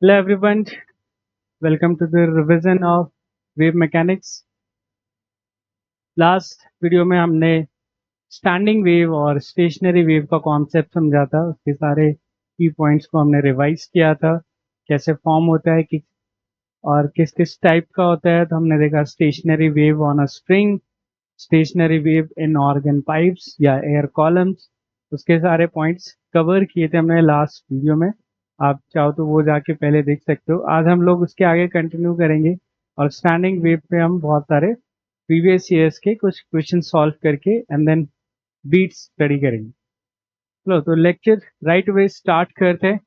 Hello everyone, welcome to the revision of wave mechanics. Last video में हमने standing wave और stationary wave का concept समझा था। उसके सारे की पॉइंट्स को हमने रिवाइज किया था, कैसे फॉर्म होता है कि और किस किस टाइप का होता है। तो हमने देखा stationery wave on a string, stationery wave in organ pipes या एयर कॉलम्स। उसके सारे पॉइंट्स कवर किए थे हमने लास्ट वीडियो में। आप चाहो तो वो जाके पहले देख सकते हो। आज हम लोग उसके आगे कंटिन्यू करेंगे और स्टैंडिंग वेव पे हम बहुत सारे प्रीवियस ईयर्स के कुछ क्वेश्चन सॉल्व करके एंड देन बीट्स स्टडी करेंगे। चलो तो लेक्चर राइट अवे स्टार्ट करते हैं।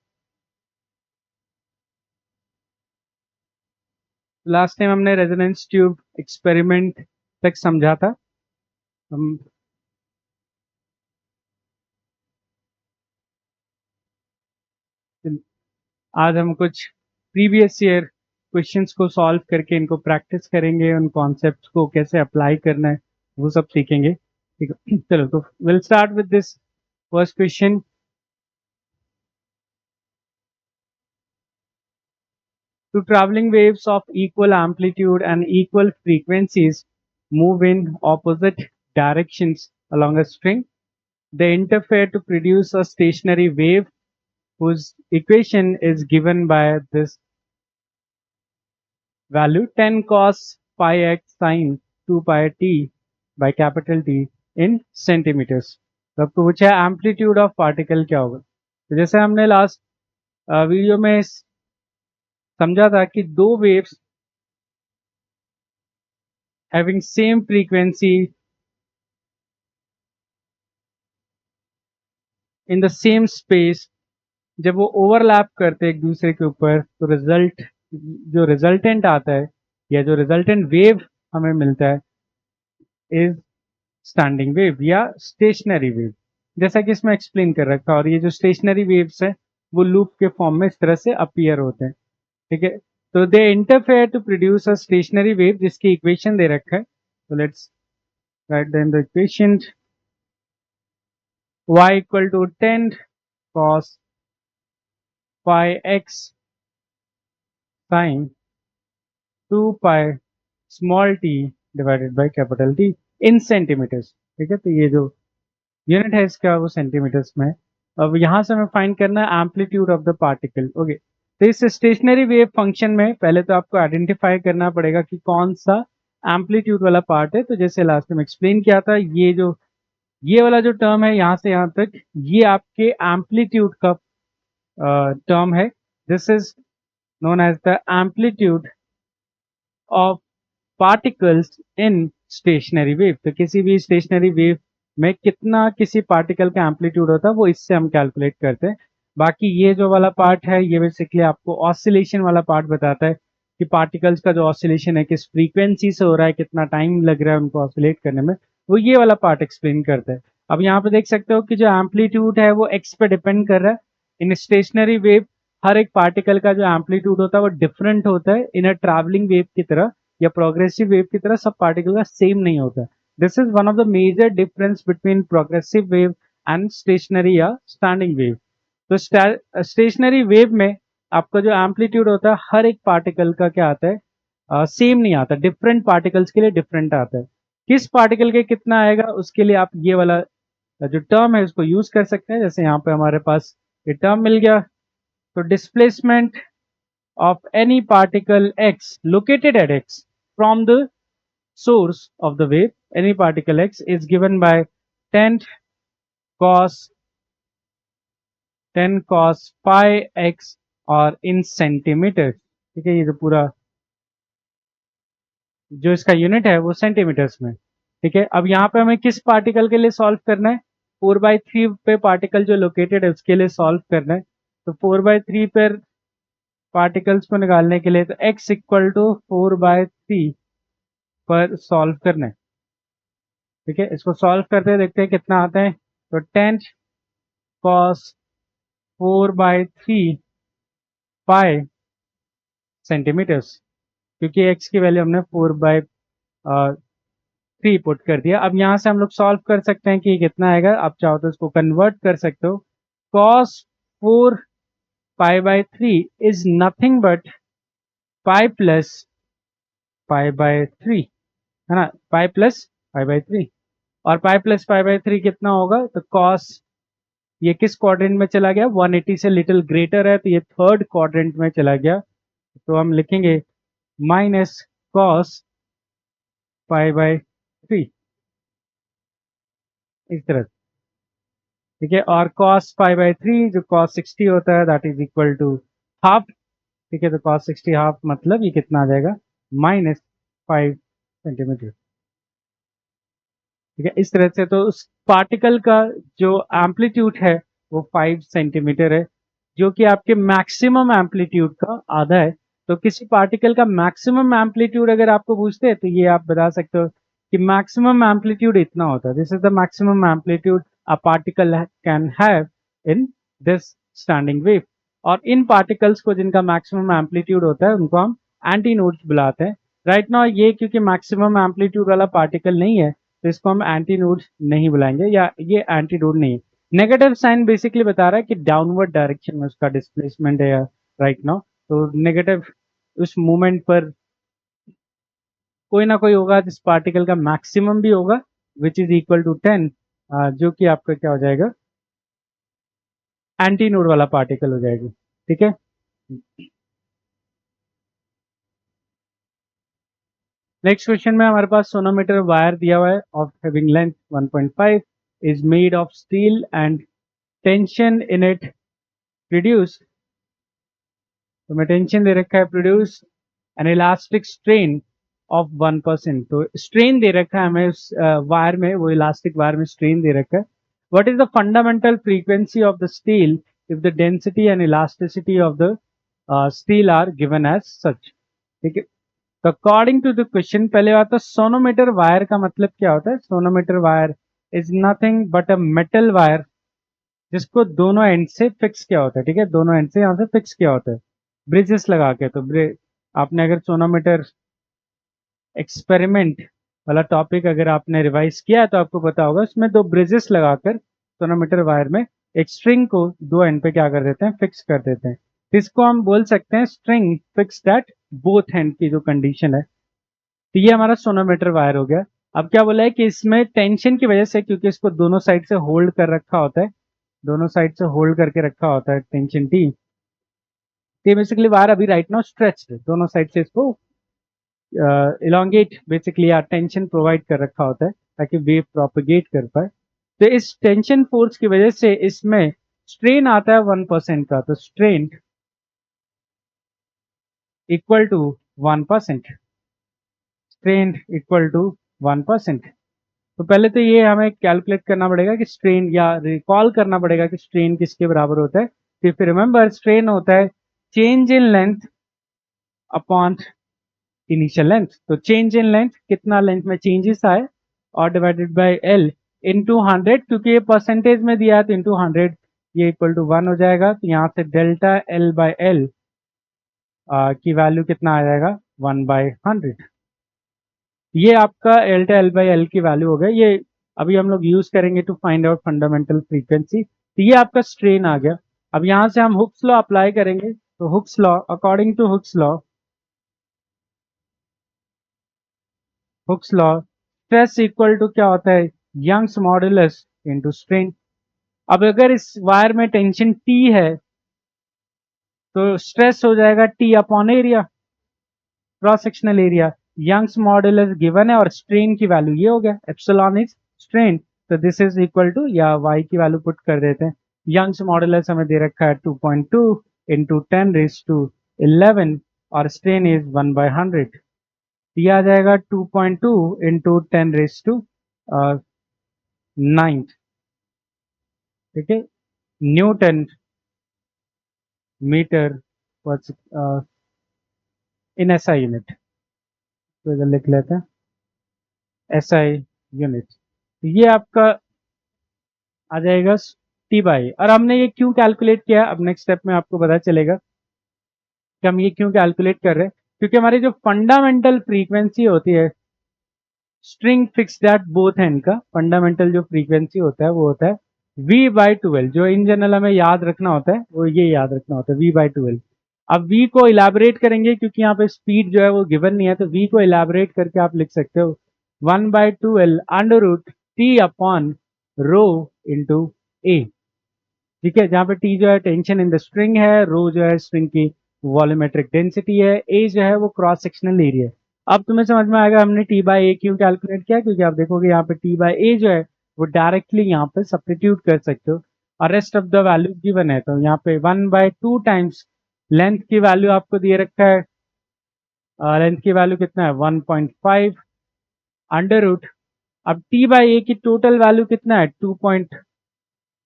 लास्ट टाइम हमने रेजोनेंस ट्यूब एक्सपेरिमेंट तक समझा था। हम आज हम कुछ प्रीवियस ईयर क्वेश्चंस को सॉल्व करके इनको प्रैक्टिस करेंगे, उन कॉन्सेप्ट्स को कैसे अप्लाई करना है वो सब सीखेंगे। ठीक है, चलो तो will start with this first question. Two traveling waves of equal amplitude and equal frequencies move in opposite directions along a string. They interfere to produce a stationary wave whose equation is given by this value 10 cos pi x sin 2 pi t by capital T in centimeters. तो आपको पूछा है amplitude of particle क्या होगा। तो जैसे हमने last video में समझा था कि दो waves having same frequency in the same space, जब वो ओवरलैप करते हैं एक दूसरे के ऊपर तो जो रिजल्टेंट आता है या जो रिजल्टेंट वेव हमें मिलता है इज स्टैंडिंग वेव या स्टेशनरी वेव, जैसा कि इसमें एक्सप्लेन कर रखा है। और ये जो स्टेशनरी वेव्स है वो लूप के फॉर्म में इस तरह से अपीयर होते हैं। ठीक है, तो they interfere to produce a stationary wave जिसकी इक्वेशन दे रखा है। तो let's write then the equation y equal to 10 cos pi x sin 2 pi small t divided by capital T in centimetres. ठीक है, तो ये जो यूनिट है इसका वो सेंटीमीटर्स में है। अब यहां से हमें फाइंड करना है amplitude of the particle. Okay, तो इस स्टेशनरी वेव फंक्शन में पहले तो आपको आइडेंटिफाई करना पड़ेगा कि कौन सा एम्पलीट्यूड वाला पार्ट है। तो जैसे लास्ट में एक्सप्लेन किया था, ये वाला जो टर्म है यहाँ से यहाँ तक, ये आपके एम्पलीट्यूड का टर्म है। This is known as the amplitude of particles in stationary wave. तो किसी भी स्टेशनरी वेव में कितना किसी पार्टिकल का एम्पलीट्यूड होता है वो इससे हम कैलकुलेट करते हैं। बाकी ये जो वाला पार्ट है ये बेसिकली आपको ऑसिलेशन वाला पार्ट बताता है कि पार्टिकल्स का जो ऑसिलेशन है किस फ्रीक्वेंसी से हो रहा है, कितना टाइम लग रहा है उनको ऑसिलेट करने में, वो ये वाला पार्ट एक्सप्लेन करता है। अब यहाँ पे देख सकते हो कि जो एम्पलीट्यूड है वो एक्स पे डिपेंड कर रहा है। इन स्टेशनरी वेव हर एक पार्टिकल का जो एम्पलीट्यूड होता है वो डिफरेंट होता है। इन अ ट्रैवलिंग वेव की तरह या प्रोग्रेसिव वेव की तरह सब पार्टिकल का सेम नहीं होता। This is one of the major difference between progressive wave and stationary या स्टैंडिंग वेव। तो स्टेशनरी वेव में आपका जो एम्पलीट्यूड होता है हर एक पार्टिकल का क्या आता है, सेम नहीं आता, डिफरेंट पार्टिकल्स के लिए डिफरेंट आता है। किस पार्टिकल के कितना आएगा उसके लिए आप ये वाला जो टर्म है उसको यूज कर सकते हैं। जैसे यहाँ पे हमारे पास ये टर्म मिल गया, तो displacement of any particle x located at x from the source of the wave, any particle x is given by 10 cos 10 cos pi x और in centimeters। ठीक है, ये जो पूरा जो इसका यूनिट है वो सेंटीमीटर्स में। ठीक है, अब यहाँ पे हमें किस पार्टिकल के लिए सॉल्व करना है, 4/3 पे पार्टिकल जो लोकेटेड है उसके लिए सॉल्व करना है। तो 4/3 पर पार्टिकल्स को निकालने के लिए तो x इक्वल टू 4/3 पर सॉल्व करना है। ठीक है, इसको सॉल्व करते हैं, देखते हैं कितना आता है। तो 10 cos 4/3 पाई सेंटीमीटर्स, क्योंकि x की वैल्यू हमने 4/3 पुट कर दिया। अब यहां से हम लोग सॉल्व कर सकते हैं कि कितना आएगा। आप चाहो तो इसको कन्वर्ट कर सकते हो। cos 4 pi by 3 is nothing but pi plus pi by 3, है ना, पाई प्लस पाई बाय 3। और पाई प्लस पाई बाय 3 कितना होगा, तो कॉस, ये किस क्वाड्रेंट में चला गया, 180 से लिटिल ग्रेटर है तो ये थर्ड क्वाड्रेंट में चला गया, तो हम लिखेंगे माइनस कॉस पाई बाय 3 इस तरह, ठीक है। और cos पाई बाय 3 जो cos 60 होता है that is equal to half, ठीक है। तो cos 60 हाफ मतलब ये कितना आ जाएगा, -5 सेंटीमीटर, ठीक है। इस तरह से तो उस पार्टिकल का जो एम्पलीट्यूड है वो 5 सेंटीमीटर है, जो कि आपके मैक्सिमम एम्पलीट्यूड का आधा है। तो किसी पार्टिकल का मैक्सिमम एम्पलीट्यूड अगर आपको पूछते हैं तो ये आप बता सकते हो कि मैक्सिमम एम्पलीट्यूड इतना होता है, this is the maximum amplitude a particle can have in this standing wave. और इन पार्टिकल्स को जिनका मैक्सिमम एम्पलीट्यूड होता है उनको हम एंटी नोड्स बुलाते हैं। राइट नाउ ये क्योंकि मैक्सिमम एम्पलीट्यूड वाला पार्टिकल नहीं है तो इसको हम एंटी नोड नहीं बुलाएंगे, या ये एंटी नोड नहीं है। नेगेटिव साइन बेसिकली बता रहा है कि डाउनवर्ड डायरेक्शन में उसका डिस्प्लेसमेंट है राइट नाउ, तो नेगेटिव उस मूवमेंट पर कोई ना कोई होगा जिस पार्टिकल का मैक्सिमम भी होगा विच इज इक्वल टू 10, जो कि आपका क्या हो जाएगा, एंटी नोड वाला पार्टिकल हो जाएगी, ठीक है। नेक्स्ट क्वेश्चन में हमारे पास सोनोमीटर वायर दिया हुआ है of having length 1.5 is made of steel and tension in it produce, तो मैं टेंशन दे रखा है produce an elastic strain of 1%, तो स्ट्रेन दे रखा है हमें उस वायर में, वो इलास्टिक वायर में स्ट्रेन दे रखा है। What is the fundamental frequency of the steel if the density and elasticity of the steel are given as such, ठीक है। तो अकॉर्डिंग टू द क्वेश्चन, पहले बात तो सोनोमीटर वायर का मतलब क्या होता है, sonometer wire is nothing but a metal wire जिसको दोनों एंड से फिक्स किया होता है, ठीक है, दोनों एंड से यहाँ से फिक्स किया होता है ब्रिजेस लगा के। तो आपने अगर सोनोमीटर एक्सपेरिमेंट वाला टॉपिक अगर आपने रिवाइज किया है तो आपको पता होगा उसमें दो ब्रिजेस लगाकर सोनोमीटर वायर में एक स्ट्रिंग को दो एंड पे क्या कर देते हैं, फिक्स कर देते हैं। तो इसको हम बोल सकते हैं string fix that both and की जो कंडीशन है। तो ये हमारा सोनोमीटर वायर हो गया। अब क्या बोला है कि इसमें टेंशन की वजह से, क्योंकि इसको दोनों साइड से होल्ड कर रखा होता है, दोनों साइड से होल्ड करके रखा होता है टेंशन टी, तो बेसिकली वायर अभी राइट नाउ स्ट्रेच है, दोनों साइड से इसको इलोंगेट बेसिकली या टेंशन प्रोवाइड कर रखा होता है ताकि वेव प्रोपेगेट कर पाए। तो इस टेंशन फोर्स की वजह से इसमें स्ट्रेन आता है 1% का, तो strain equal to 1%, strain equal to 1%। तो पहले तो ये हमें कैलकुलेट करना पड़ेगा कि स्ट्रेन, या रिकॉल करना पड़ेगा कि स्ट्रेन किसके बराबर होता है। तो इफ रिमेंबर, स्ट्रेन होता है change in length upon initial length. तो चेंज इन लेंथ, कितना लेंथ में चेंजेस आए, और डिवाइडेड बाय एल इंटू 100, क्योंकि ये परसेंटेज में दिया है तो इंटू 100, ये इक्वल टू 1 हो जाएगा। तो यहाँ से डेल्टा एल बाय एल की वैल्यू कितना आ जाएगा, 1/100। ये आपका डेल्टा एल बाई एल की वैल्यू हो गया, ये अभी हम लोग यूज करेंगे to find out fundamental frequency. तो ये आपका स्ट्रेन आ गया। अब यहां से हम हुक्स लॉ अप्लाई करेंगे, तो Hooke's law, according to Hooke's law, Hooke's law stress equal to क्या होता है, यंग्स मॉडुलस इनटू स्ट्रेन। अब अगर इस वायर में टेंशन टी है तो स्ट्रेस हो जाएगा T upon area, cross sectional area. Young's modulus given है और स्ट्रेन की वैल्यू ये हो गया, एप्सिलॉन इज स्ट्रेन, तो दिस इज इक्वल टू, या y की वैल्यू पुट कर देते हैं। यंग्स मॉडुलस हमें दे रखा है 2.2 इंटू 10⁻11 और स्ट्रेन इज 1/100, ये आ जाएगा 2.2 इंटू 10⁹9, ठीक है, newton metre in SI unit. तो इधर लिख लेते हैं एसआई यूनिट। ये आपका आ जाएगा टी बाई। और हमने ये क्यों कैलकुलेट किया, अब नेक्स्ट स्टेप में आपको पता चलेगा कि हम ये क्यों कैलकुलेट कर रहे हैं। क्योंकि हमारी जो फंडामेंटल फ्रीक्वेंसी होती है string fix that both and का, फंडामेंटल जो फ्रीक्वेंसी होता है वो होता है V/12 जो इन जनरल हमें याद रखना होता है वो ये याद रखना होता है V/12। अब V को इलेबोरेट करेंगे क्योंकि यहाँ पे स्पीड जो है वो गिवन नहीं है, तो V को इलेबोरेट करके आप लिख सकते हो 1/12 under root T upon rho into A। ठीक है, जहाँ पे T जो है टेंशन इन द स्ट्रिंग है, रो जो है स्ट्रिंग की वॉल्यूमेट्रिक डेंसिटी है, A जो है वो क्रॉस सेक्शनल एरिया है। अब तुम्हें समझ में आएगा हमने T/A क्यों कैलकुलेट किया, क्योंकि आप देखोगे यहाँ पे T/A जो है वो डायरेक्टली यहाँ पे सब्स्टिट्यूट कर सकते हो और rest of the value given है, तो यहाँ पे 1/2 टाइम्स लेंथ की वैल्यू आपको दिए रखा है, लेंथ की वैल्यू कितना है 1.5 अंडर रूट। अब T/A की टोटल वैल्यू कितना है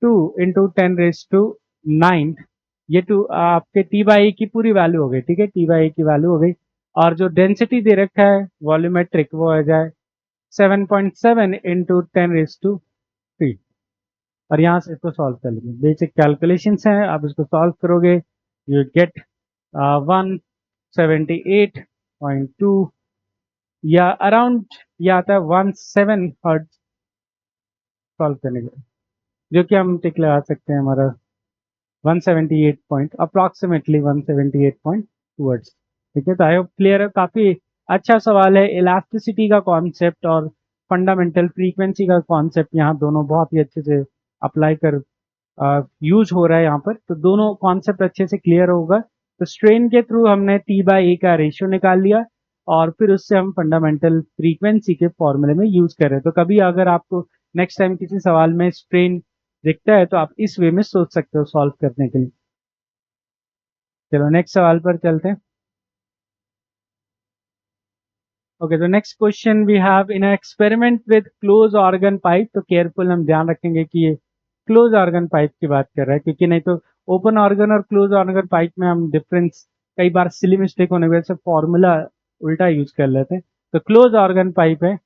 2 इंटू 10⁻⁹ ये टू आपके T/A की पूरी वैल्यू हो गई। ठीक है, T/A की वैल्यू हो गई और जो डेंसिटी दे रखा है वॉल्यूमेट्रिक वो आ जाए 7.7 इंटू 10⁻³ और यहाँ से इसको सॉल्व कर लेंगे। बेसिक कैलकुलेशंस हैं, आप इसको सॉल्व करोगे यू गेट 178.2 या अराउंड ये आता है 17 हर्ट्ज सॉल्व करने के लिए, जो कि हम टिक लगा सकते हैं हमारा 178 पॉइंट अप्रॉक्सीमेटली 178 पॉइंट टूवर्ड्स। ठीक है, तो आई होप क्लियर है। काफ़ी अच्छा सवाल है। इलास्टिसिटी का कॉन्सेप्ट और फंडामेंटल फ्रीक्वेंसी का कॉन्सेप्ट यहाँ दोनों बहुत ही अच्छे से अप्लाई कर यूज हो रहा है यहाँ पर, तो दोनों कॉन्सेप्ट अच्छे से क्लियर होगा। तो स्ट्रेन के थ्रू हमने T/A का रेशियो निकाल लिया और फिर उससे हम फंडामेंटल फ्रीक्वेंसी के फॉर्मूले में यूज कर रहे हैं। तो कभी अगर आपको नेक्स्ट टाइम किसी सवाल में स्ट्रेन दिखता है तो आप इस वे में सोच सकते हो सॉल्व करने के लिए। चलो नेक्स्ट सवाल पर चलते हैं। ओके, तो next question we have in experiment with close organ pipe. तो केयरफुल हम ध्यान रखेंगे कि ये क्लोज ऑर्गन पाइप की बात कर रहा है, क्योंकि नहीं तो ओपन ऑर्गन और क्लोज ऑर्गन पाइप में हम डिफरेंस कई बार सिली मिस्टेक होने की वजह से फॉर्मूला उल्टा यूज कर लेते हैं। तो क्लोज ऑर्गन पाइप है,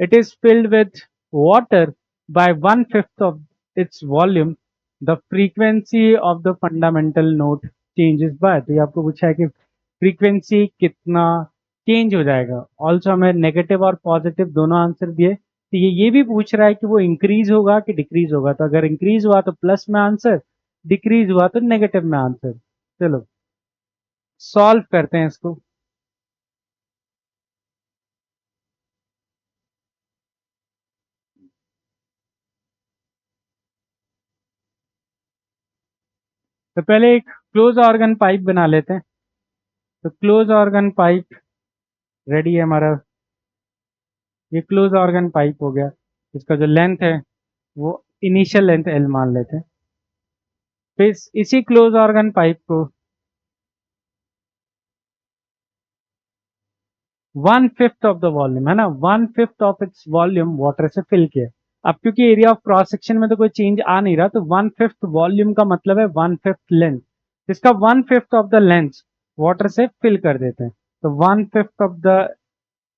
it is filled with water by 1/5 of its volume, the frequency of the fundamental note changes by। तो ये आपको पूछा है कि फ्रीक्वेंसी कितना चेंज हो जाएगा। ऑल्सो हमें नेगेटिव और पॉजिटिव दोनों आंसर दिए, तो ये भी पूछ रहा है कि वो इंक्रीज होगा कि डिक्रीज होगा। तो अगर इंक्रीज हुआ तो प्लस में आंसर, डिक्रीज हुआ तो नेगेटिव में आंसर। चलो सॉल्व करते हैं इसको। तो पहले एक क्लोज ऑर्गन पाइप बना लेते हैं। तो क्लोज ऑर्गन पाइप रेडी है हमारा। ये क्लोज ऑर्गन पाइप हो गया, इसका जो लेंथ है वो इनिशियल लेंथ एल मान लेते हैं। फिर इसी क्लोज ऑर्गन पाइप को 1/5 ऑफ द वॉल्यूम है ना, 1/5 ऑफ इट्स वॉल्यूम वाटर से फिल किया। अब क्योंकि एरिया ऑफ क्रॉस सेक्शन में तो कोई चेंज आ नहीं रहा, तो 1/5 वॉल्यूम का मतलब है 1/5 लेंथ। इसका 1/5 ऑफ द लेंथ वाटर से फिल कर देते हैं। तो 1/5 ऑफ द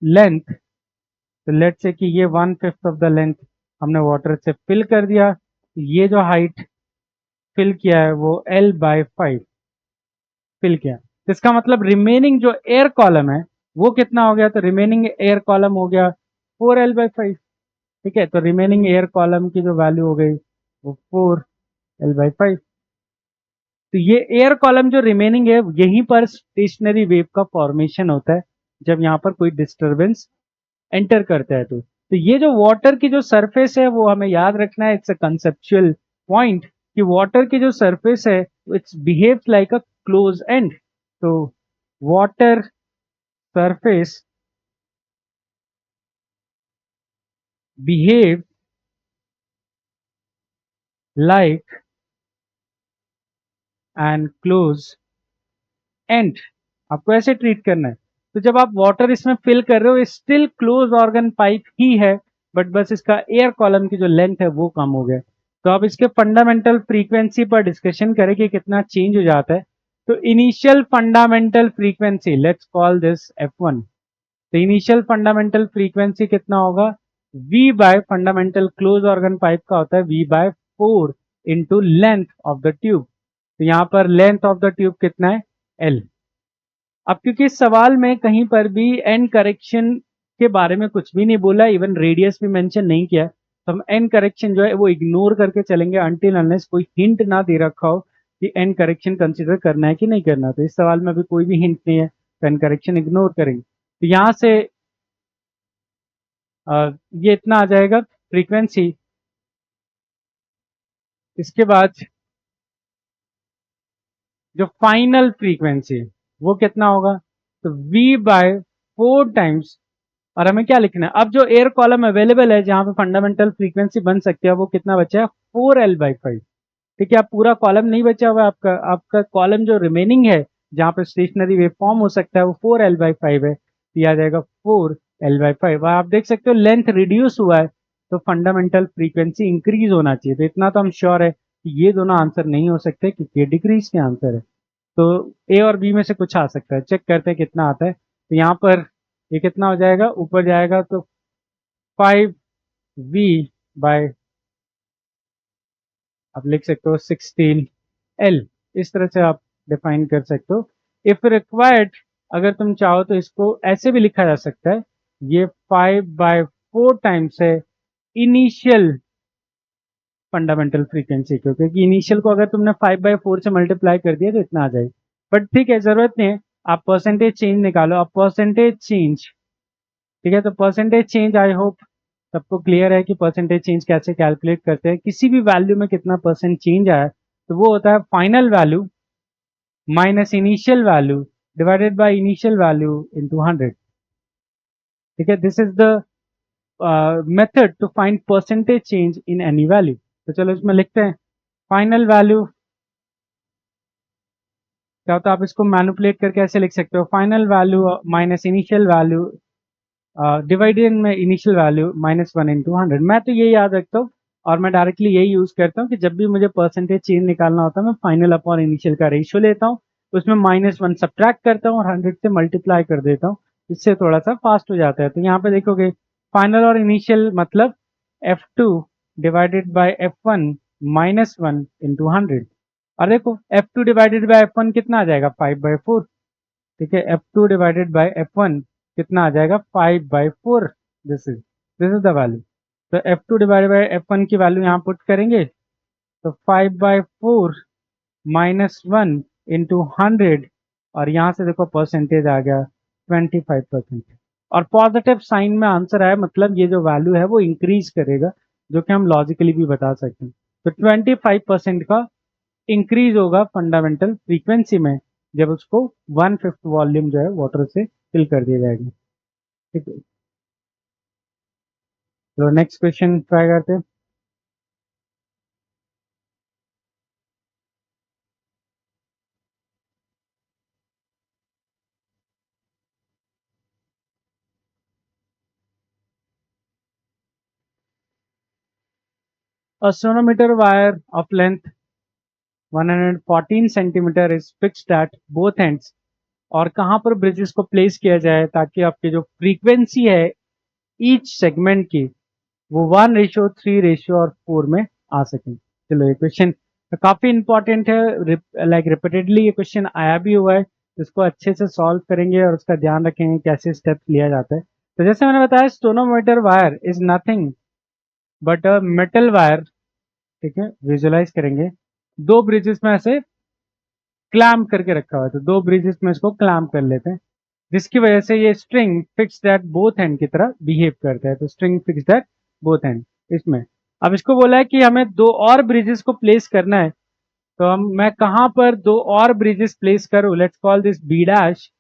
लेंथ, तो लेट्स से कि ये 1/5 ऑफ द लेंथ हमने वाटर से फिल कर दिया। ये जो हाइट फिल किया है वो L/5 फिल किया। तो इसका मतलब रिमेनिंग जो एयर कॉलम है वो कितना हो गया, तो रिमेनिंग एयर कॉलम हो गया 4L/5। ठीक है, तो रिमेनिंग एयर कॉलम की जो वैल्यू हो गई वो 4L/5। तो ये एयर कॉलम जो रिमेनिंग है यहीं पर स्टेशनरी वेव का फॉर्मेशन होता है जब यहाँ पर कोई डिस्टरबेंस एंटर करता है। तो ये जो वाटर की जो सरफेस है वो हमें याद रखना है, इट्स अ कंसेप्चुअल पॉइंट कि वाटर की जो सरफेस है it's behaves like a close end. तो water surface behave like and close end, आपको ऐसे ट्रीट करना है। तो जब आप वाटर इसमें फिल कर रहे हो स्टिल क्लोज ऑर्गन पाइप ही है, बट बस इसका एयर कॉलम की जो लेंथ है वो कम हो गया। तो अब इसके फंडामेंटल फ्रीक्वेंसी पर डिस्कशन करें कि कितना चेंज हो जाता है। तो initial fundamental frequency let's call this F1। तो इनिशियल फंडामेंटल फ्रीक्वेंसी कितना होगा, V bye fundamental close organ pipe का होता है V/4 into length of the tube. तो यहाँ पर लेंथ ऑफ द ट्यूब कितना है L। अब क्योंकि इस सवाल में कहीं पर भी एंड करेक्शन के बारे में कुछ भी नहीं बोला, इवन रेडियस भी मेंशन नहीं किया, तो हम एन करेक्शन जो है वो इग्नोर करके चलेंगे अंटिल अनलेस कोई हिंट ना दे रखा हो कि एन करेक्शन कंसिडर करना है कि नहीं करना। तो इस सवाल में अभी कोई भी हिंट नहीं है, तो एन करेक्शन इग्नोर करेंगे। तो यहाँ से ये इतना आ जाएगा फ्रीक्वेंसी। इसके बाद जो फाइनल फ्रीक्वेंसी वो कितना होगा, तो v बाय 4 टाइम्स। और हमें क्या लिखना है, अब जो एयर कॉलम अवेलेबल है जहां पे फंडामेंटल फ्रीक्वेंसी बन सकती है वो कितना बचा है, 4l/5। ठीक है, अब पूरा कॉलम नहीं बचा हुआ है आपका, आपका कॉलम जो रिमेनिंग है जहां पे स्टेशनरी वेव फॉर्म हो सकता है वो 4l/5 है, तो यह आ जाएगा 4l/5। आप देख सकते हो लेंथ रिड्यूस हुआ है, तो फंडामेंटल फ्रीक्वेंसी इंक्रीज होना चाहिए। तो इतना तो हम श्योर है कि ये दोनों आंसर नहीं हो सकते, क्योंकि ये डिक्रीज के आंसर है। तो ए और बी में से कुछ आ सकता है, चेक करते हैं कितना आता है। तो यहाँ पर ये कितना हो जाएगा, ऊपर जाएगा तो 5v/, आप लिख सकते हो 16l। इस तरह से आप डिफाइन कर सकते हो। इफ रिक्वायर्ड, अगर तुम चाहो तो इसको ऐसे भी लिखा जा सकता है, ये 5/4 टाइम्स है इनिशियल फंडामेंटल फ्रीक्वेंसी को, क्योंकि इनिशियल को अगर तुमने 5/4 से मल्टीप्लाई कर दिया तो इतना आ जाएगा। बट ठीक है, जरूरत नहीं है, आप परसेंटेज चेंज निकालो। अब परसेंटेज चेंज, ठीक है, तो परसेंटेज चेंज आई होप सबको क्लियर है कि परसेंटेज चेंज कैसे कैलकुलेट करते हैं। किसी भी वैल्यू में कितना परसेंट चेंज आया तो वो होता है final value minus initial value divided by initial value into 100। ठीक है, this is the method to find percentage change in any value. तो चलो इसमें लिखते हैं फाइनल वैल्यू क्या होता है, आप इसको मैनिपुलेट करके ऐसे लिख सकते हो, final value minus initial value divided में इनिशियल वैल्यू -1/100। मैं तो ये याद रखता हूँ और मैं डायरेक्टली यही यूज करता हूँ कि जब भी मुझे परसेंटेज चेंज निकालना होता है मैं फाइनल अपॉन इनिशियल का रेशियो लेता हूँ, उसमें -1 सब्ट्रैक्ट करता हूँ और 100 से मल्टीप्लाई कर देता हूँ। इससे थोड़ा सा फास्ट हो जाता है। तो यहाँ पे देखोगे फाइनल और इनिशियल मतलब f2 डिवाइडेड बाय f1 -1/100। और देखो f2 डिवाइडेड बाय f1 कितना आ जाएगा, 5/4। ठीक है, f2 डिवाइडेड बाय f1 कितना आ जाएगा, 5/4। This is the value. तो f2 डिवाइडेड बाय f1 की वैल्यू यहाँ पुट करेंगे तो 5/4 -1/100। और यहाँ से देखो परसेंटेज आ गया 25%। और पॉजिटिव साइन में आंसर आया, मतलब ये जो वैल्यू है वो इंक्रीज करेगा, जो कि हम लॉजिकली भी बता सकते हैं। तो 25% का इंक्रीज होगा फंडामेंटल फ्रीक्वेंसी में जब उसको 1/5 वॉल्यूम जो है वाटर से फिल कर दिया जाएगा। ठीक है, तो नेक्स्ट क्वेश्चन ट्राई करते हैं। A sonometer wire of length 114 centimeter is fixed at both ends। और कहाँ पर ब्रिजेस को प्लेस किया जाए ताकि आपकी जो फ्रीक्वेंसी है ईच सेगमेंट की वो 1:3 और 4 में आ सके। चलो ये क्वेश्चन काफी इंपॉर्टेंट है, लाइक रिपीटेडली ये क्वेश्चन आया भी हुआ है। इसको अच्छे से सॉल्व करेंगे और उसका ध्यान रखेंगे कैसे स्टेप्स लिया जाता है। तो जैसे मैंने बताया sonometer wire is nothing but a metal wire. ठीक है, विजुलाइज करेंगे दो ब्रिजेस में ऐसे क्लैम्प करके रखा हुआ है, तो दो ब्रिजेस में इसको क्लैम्प कर लेते हैं, जिसकी वजह से ये string fixed at both and की तरह बिहेव करता है। तो string fixed at both and इसमें। अब इसको बोला है कि हमें दो और ब्रिजेस को प्लेस करना है, तो हम मैं कहां पर दो और ब्रिजेस प्लेस करूं, let's call this B dash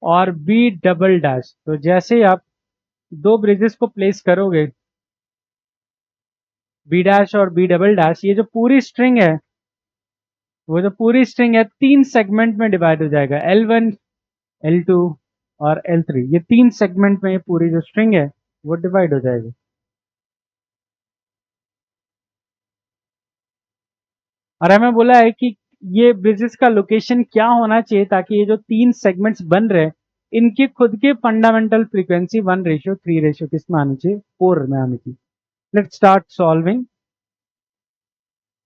और बी डबल डैश। तो जैसे ही आप दो ब्रिजेस को प्लेस करोगे बी डैश और बी डबल डैश, ये जो पूरी स्ट्रिंग है वो जो पूरी स्ट्रिंग है तीन सेगमेंट में डिवाइड हो जाएगा, L1 L2 और L3। ये तीन सेगमेंट में ये पूरी जो स्ट्रिंग है वो डिवाइड हो जाएगी। और हमें बोला है कि ये ब्रिजेस का लोकेशन क्या होना चाहिए ताकि ये जो तीन सेगमेंट्स बन रहे हैं इनकी खुद की फंडामेंटल फ्रीक्वेंसी 1:3 किस में आनी चाहिए, 4 में आनी चाहिए। Let's start solving.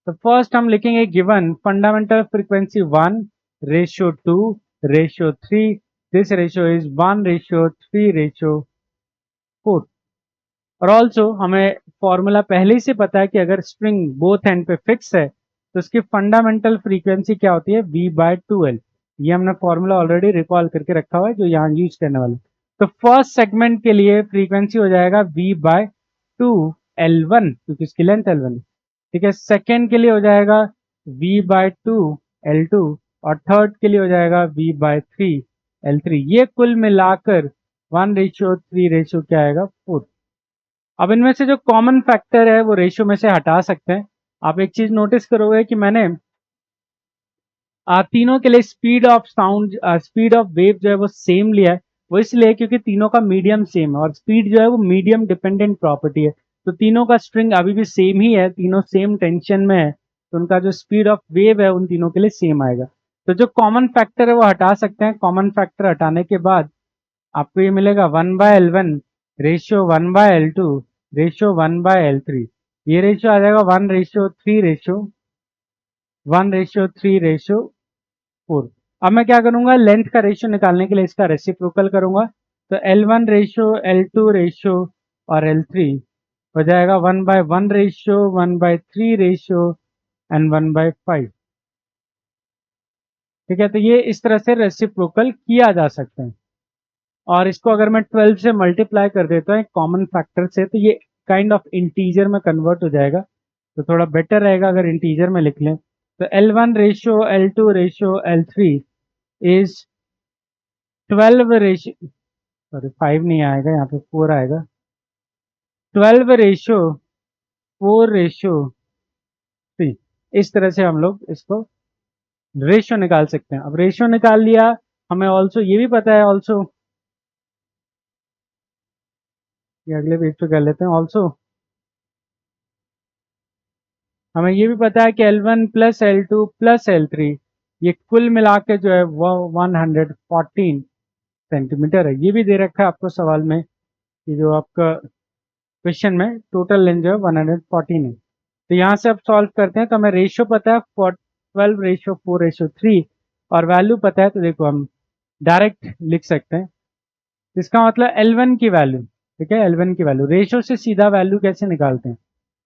तो फर्स्ट हम लिखेंगे given fundamental frequency 1:2:3। This ratio is 1:3:4। और ऑल्सो हमें फॉर्मूला पहले ही से पता है कि अगर स्ट्रिंग बोथ एंड पे फिक्स है तो उसकी फंडामेंटल फ्रीक्वेंसी क्या होती है, V/2L। ये हमने फॉर्मूला ऑलरेडी रिकॉल करके रखा हुआ है जो यहाँ यूज करने वाले। तो फर्स्ट सेगमेंट के लिए फ्रीक्वेंसी हो जाएगा V/2L1 क्योंकि इसकी लेंथ L1 है। ठीक है, सेकेंड के लिए हो जाएगा V/2L2 और थर्ड के लिए हो जाएगा V/3L3। ये कुल मिलाकर 1:3 क्या आएगा, 4। अब इनमें से जो कॉमन फैक्टर है वो रेशियो में से हटा सकते हैं। आप एक चीज नोटिस करोगे कि मैंने तीनों के लिए speed of sound, speed of wave जो है वो सेम लिया है। वो इसलिए क्योंकि तीनों का मीडियम सेम है और स्पीड जो है वो मीडियम डिपेंडेंट प्रॉपर्टी है। तो तीनों का स्ट्रिंग अभी भी सेम ही है, तीनों सेम टेंशन में है, तो उनका जो स्पीड ऑफ वेव है उन तीनों के लिए सेम आएगा। तो जो कॉमन फैक्टर है वो हटा सकते हैं। कॉमन फैक्टर हटाने के बाद आपको ये मिलेगा 1/L1 ratio 1/L2 ratio 1/L3। ये रेशियो आ जाएगा 1:3 रेशियो 4। अब मैं क्या करूंगा, लेंथ का रेशियो निकालने के लिए इसका रेसिप्रोकल करूंगा। तो L1 रेशियो L2 रेशियो और L3 हो जाएगा 1/1 रेशियो 1/3 रेशियो एंड 1/5। ठीक है, तो ये इस तरह से रेसिप्रोकल किया जा सकता है। और इसको अगर मैं 12 से मल्टीप्लाई कर देता हूँ कॉमन फैक्टर से तो ये काइंड ऑफ इंटीजर में कन्वर्ट हो जाएगा। तो थोड़ा बेटर रहेगा अगर इंटीजर में लिख लें। तो L1 ratio L2 ratio L3 is 12 ratio, sorry 5 नहीं आएगा, यहाँ पे 4 आएगा। 12:4:3। इस तरह से हम लोग इसको रेशियो निकाल सकते हैं। अब रेशियो निकाल लिया, हमें ऑल्सो ये भी पता है, ऑल्सो ये अगले पेज पे कर लेते हैं। ऑल्सो हमें ये भी पता है कि L1 plus L2 plus L3 ये कुल मिला के जो है वो 114 सेंटीमीटर है। ये भी दे रखा है आपको सवाल में कि जो आपका क्वेश्चन में टोटल लेंथ जो है 114 है। तो यहाँ से अब सॉल्व करते हैं। तो हमें रेशियो पता है 12:4:3 और वैल्यू पता है, तो देखो हम डायरेक्ट लिख सकते हैं। इसका मतलब L1 की वैल्यू, ठीक है, L1 की वैल्यू रेशियो से सीधा वैल्यू कैसे निकालते हैं।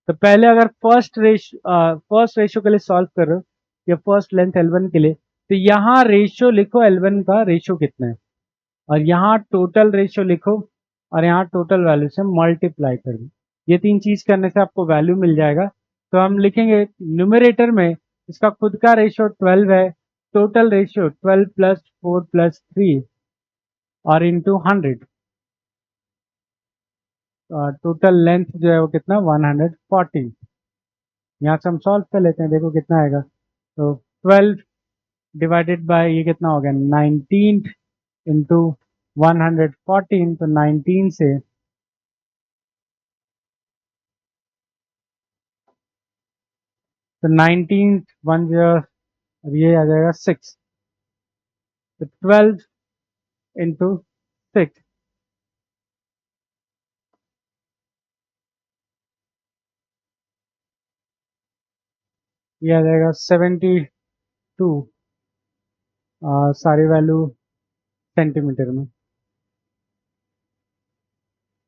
तो पहले अगर फर्स्ट रेशियो के लिए सॉल्व कर रहे हो या फर्स्ट लेंथ L1 के लिए, तो यहाँ रेशियो लिखो L1 का रेशियो कितना है और यहाँ टोटल रेशियो लिखो और यहाँ टोटल वैल्यू से मल्टीप्लाई कर दो। ये तीन चीज करने से आपको वैल्यू मिल जाएगा। तो हम लिखेंगे न्यूमरेटर में इसका खुद का रेशियो 12 है, टोटल रेशियो 12 + 4 + 3 और इंटू 100। टोटल लेंथ जो है वो कितना 114। यहाँ से हम सॉल्व कर लेते हैं, देखो कितना आएगा। तो 12 डिवाइडेड बाय ये कितना हो गया 19 इंटू 114। तो 19 से तो 19 वन जो अब ये आ जाएगा 6। तो 12 इंटू 6 ये आ जाएगा 72, सारी वैल्यू सेंटीमीटर में।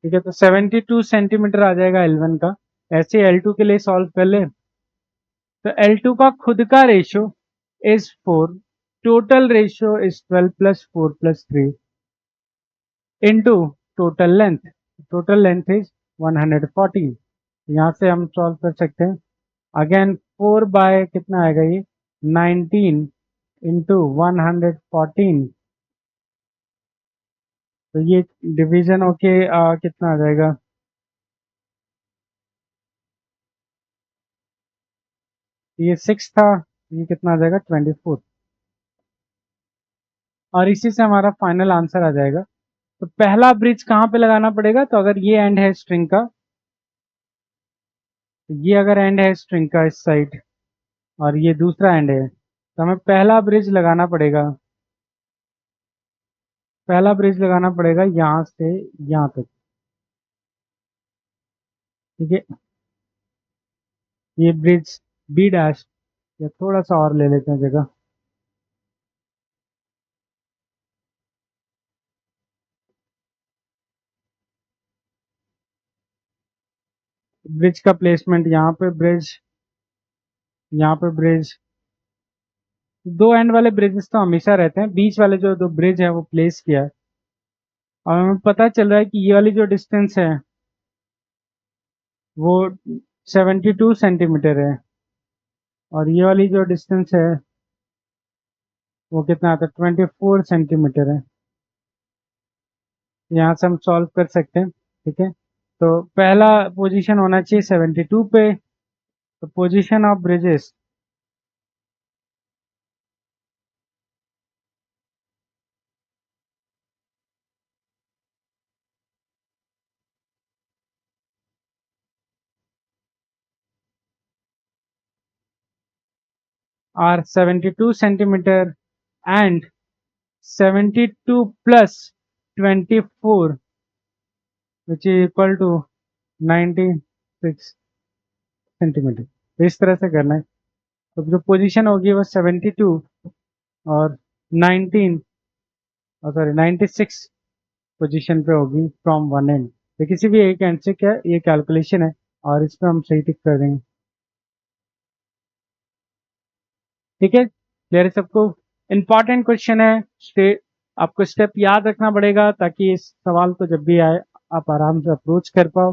ठीक है, तो 72 सेंटीमीटर आ जाएगा L1 का। ऐसे L2 के लिए सॉल्व कर ले। तो L2 का खुद का ratio is 4, total ratio is 12 + 4 + 3 into total length. Total length is 114। यहाँ से हम सॉल्व कर सकते हैं। अगेन 4 बाय कितना आएगा ये 19 इंटू 114। तो ये डिवीजन होके कितना आ जाएगा, ये 6 था, ये कितना आ जाएगा 24। और इसी से हमारा फाइनल आंसर आ जाएगा। तो पहला ब्रिज कहाँ पे लगाना पड़ेगा, तो अगर ये एंड है स्ट्रिंग का, तो ये अगर एंड है स्ट्रिंग का इस साइड और ये दूसरा एंड है, तो हमें पहला ब्रिज लगाना पड़ेगा। पहला ब्रिज लगाना पड़ेगा यहाँ से यहाँ तक। ठीक है, ये ब्रिज B' या थोड़ा सा और ले लेते हैं जगह। ब्रिज का प्लेसमेंट, यहाँ पे ब्रिज, यहाँ पे ब्रिज, दो एंड वाले ब्रिजेस तो हमेशा रहते हैं, बीच वाले जो दो ब्रिज है वो प्लेस किया है। और हमें पता चल रहा है कि ये वाली जो डिस्टेंस है वो 72 सेंटीमीटर है, और ये वाली जो डिस्टेंस है वो कितना आता है, 24 सेंटीमीटर है। यहाँ से हम सॉल्व कर सकते हैं, ठीक है। तो पहला पोजीशन होना चाहिए 72 पे, तो position of bridges are 72 centimetre and 72 plus 24 which is equal to 96 centimetre. तो इस तरह से करना है। तो जो पोजीशन होगी वो 72 और 19 और सॉरी 96 पोजीशन पे होगी फ्रॉम वन एंड। तो किसी भी एक एंड से क्या ये कैलकुलेशन है, और इस पे हम सही टिक कर देंगे, ठीक है। क्लियर है सबको? इंपॉर्टेंट क्वेश्चन है, आपको स्टेप याद रखना पड़ेगा ताकि इस सवाल को जब भी आए आप आराम से अप्रोच कर पाओ।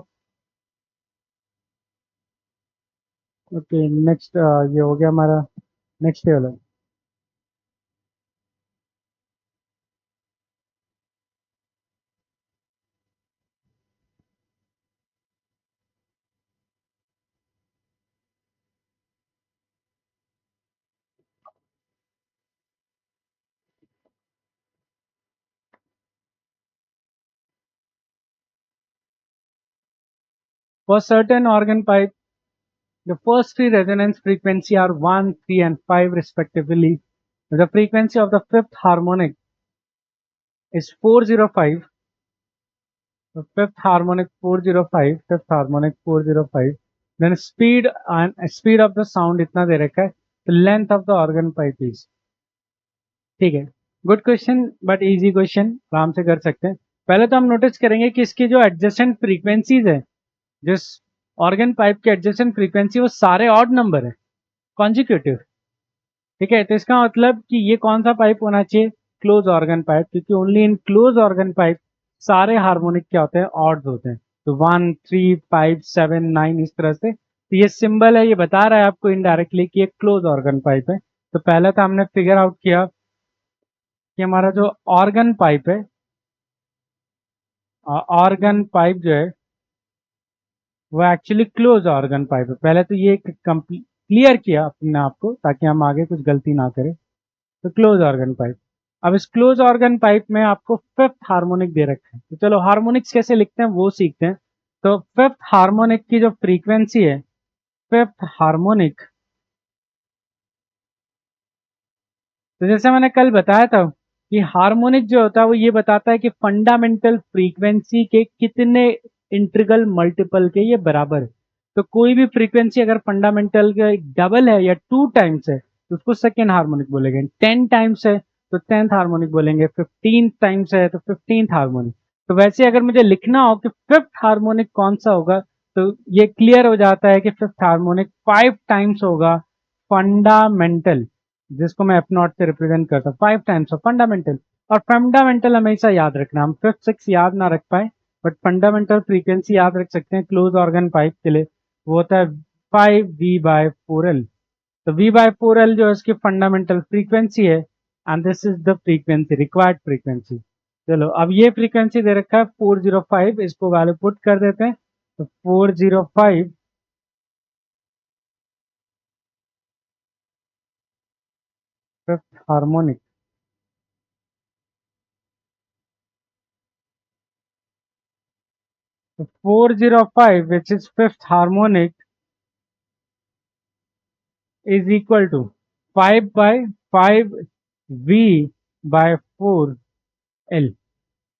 ओके, नेक्स्ट ये हो गया हमारा next table. For certain organ pipe the first three resonance frequency are 1, 3 and 5 respectively. The frequency of the fifth harmonic is 405. The fifth harmonic 405, fifth harmonic 405. Then speed and speed of the sound इतना दे रखा है। The length of the organ pipe is, ठीक है। Good question but easy question, आराम से कर सकते हैं। पहले तो हम नोटिस करेंगे कि इसकी जो एडजेसेंट फ्रीक्वेंसीज है, जिस ऑर्गन पाइप के एडजेसेंट फ्रीक्वेंसी वो सारे ऑड नंबर है, कॉन्जिक्यूटिव, ठीक है। तो इसका मतलब कि ये कौन सा पाइप होना चाहिए, क्लोज ऑर्गन पाइप, क्योंकि only in close organ pipe सारे हार्मोनिक क्या होते हैं, ऑड्स होते हैं। तो 1, 3, 5, 7, 9 इस तरह से। तो ये सिंबल है, ये बता रहा है आपको इनडायरेक्टली कि एक क्लोज ऑर्गन पाइप है। तो पहले तो हमने फिगर आउट किया कि हमारा जो ऑर्गन पाइप है, ऑर्गन पाइप जो है वो एक्चुअली क्लोज ऑर्गन पाइप है। पहले तो ये क्लियर किया अपने आप को ताकि हम आगे कुछ गलती ना करें। तो क्लोज ऑर्गन पाइप, अब इस क्लोज ऑर्गन पाइप में आपको फिफ्थ हार्मोनिक दे रखा है। तो चलो हार्मोनिक्स कैसे लिखते हैं वो सीखते हैं। तो फिफ्थ हार्मोनिक की जो फ्रीक्वेंसी है, फिफ्थ हार्मोनिक, तो जैसे मैंने कल बताया था कि हार्मोनिक जो होता है वो ये बताता है कि फंडामेंटल फ्रीक्वेंसी के कितने इंटीग्रल मल्टीपल के ये बराबर है। तो कोई भी फ्रीक्वेंसी अगर फंडामेंटल के डबल है या 2 टाइम्स है तो उसको सेकेंड हार्मोनिक बोलेंगे, 10 टाइम्स है तो 10th हार्मोनिक बोलेंगे, 15 टाइम्स है तो 15th हार्मोनिक। तो वैसे अगर मुझे लिखना हो कि फिफ्थ हार्मोनिक कौन सा होगा, तो ये क्लियर हो जाता है कि फिफ्थ हार्मोनिक 5 टाइम्स होगा फंडामेंटल, जिसको मैं एफ नॉट से रिप्रेजेंट करता हूँ, 5 टाइम्स ऑफ फंडामेंटल। और फंडामेंटल हमेशा याद रखना, हम फिफ्थ सिक्स याद ना रख पाए बट फंडामेंटल फ्रीक्वेंसी याद रख सकते हैं क्लोज ऑर्गन पाइप के लिए। वो होता है 5V/4L। तो V/4L जो है उसकी फंडामेंटल फ्रीक्वेंसी है, and this is the frequency, required frequency. चलो अब ये फ्रीक्वेंसी दे रखा है 405, इसको वैल्यू पुट कर देते हैं। तो 405 फिफ्थ हार्मोनिक, तो 405 which is fifth harmonic is equal to 5/5V/4L।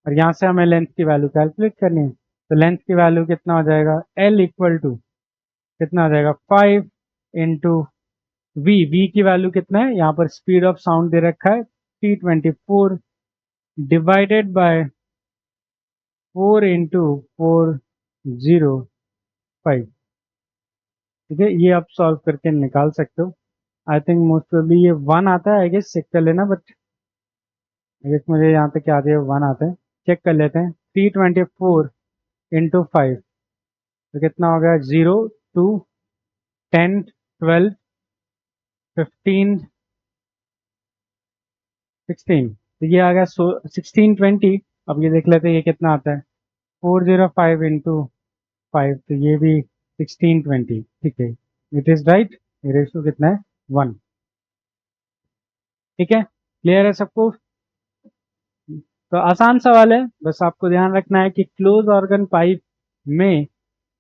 और यहां से हमें लेंथ की वैल्यू कैलकुलेट करनी है। तो लेंथ की वैल्यू कितना हो जाएगा, L इक्वल टू कितना हो जाएगा, 5 इंटू V की वैल्यू कितना है, यहाँ पर स्पीड ऑफ साउंड दे रखा है 324 डिवाइडेड बाय 4 इंटू 405। ठीक है, ये आप सॉल्व करके निकाल सकते हो। आई थिंक मोस्ट प्रोबेबली ये 1 आता है, आई गेस चेक कर लेना, बट आई गेस मुझे यहाँ पे क्या आता है, 1 आता है। चेक कर लेते हैं। 324 इंटू 5 तो कितना हो गया, 0 2 10 12 15 16, तो ये आ गया 1620। अब ये देख लेते हैं ये कितना आता है, 405 इंटू 5, तो ये भी 1620। ठीक है, इट इज राइट। ये रेशियो कितना है, 1। ठीक है, क्लियर है सबको। तो आसान सवाल है, बस आपको ध्यान रखना है कि क्लोज ऑर्गन पाइप में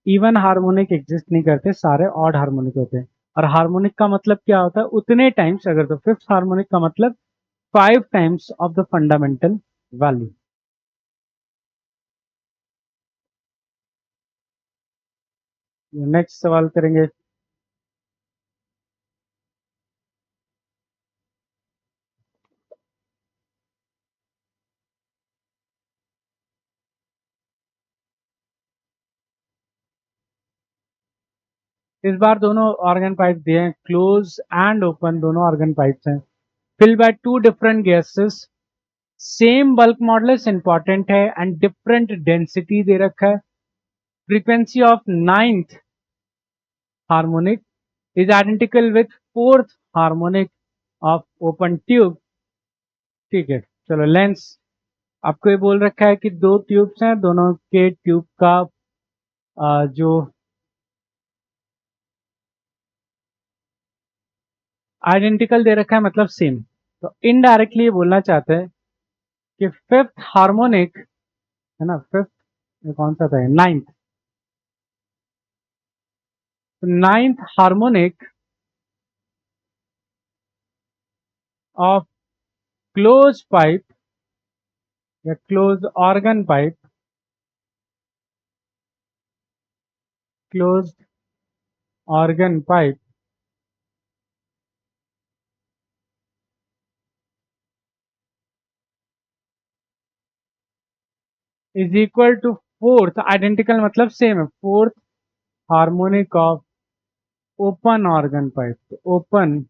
इवन हार्मोनिक एग्जिस्ट नहीं करते, सारे ऑड हार्मोनिक होते हैं। और हार्मोनिक का मतलब क्या होता है, उतने टाइम्स, अगर तो फिफ्थ हार्मोनिक का मतलब 5 times of the fundamental value. Next सवाल करेंगे। इस बार दोनों ऑर्गन पाइप दिए हैं, क्लोज एंड ओपन दोनों ऑर्गन पाइप्स हैं। Filled by two different gases, same bulk modulus important है एंड डिफरेंट डेंसिटी दे रखा है। Frequency of ninth harmonic is identical with fourth harmonic of open tube. ठीक है, चलो लेंस आपको ये बोल रखा है कि दो ट्यूब्स हैं, दोनों के ट्यूब का जो आइडेंटिकल दे रखा है मतलब सेम। तो इनडायरेक्टली ये बोलना चाहते हैं कि फिफ्थ हार्मोनिक है ना, फिफ्थ कौन सा था, ninth, ninth harmonic of close pipe या close organ pipe, close organ pipe is equal to fourth, identical मतलब सेम है, fourth harmonic of open organ pipe, open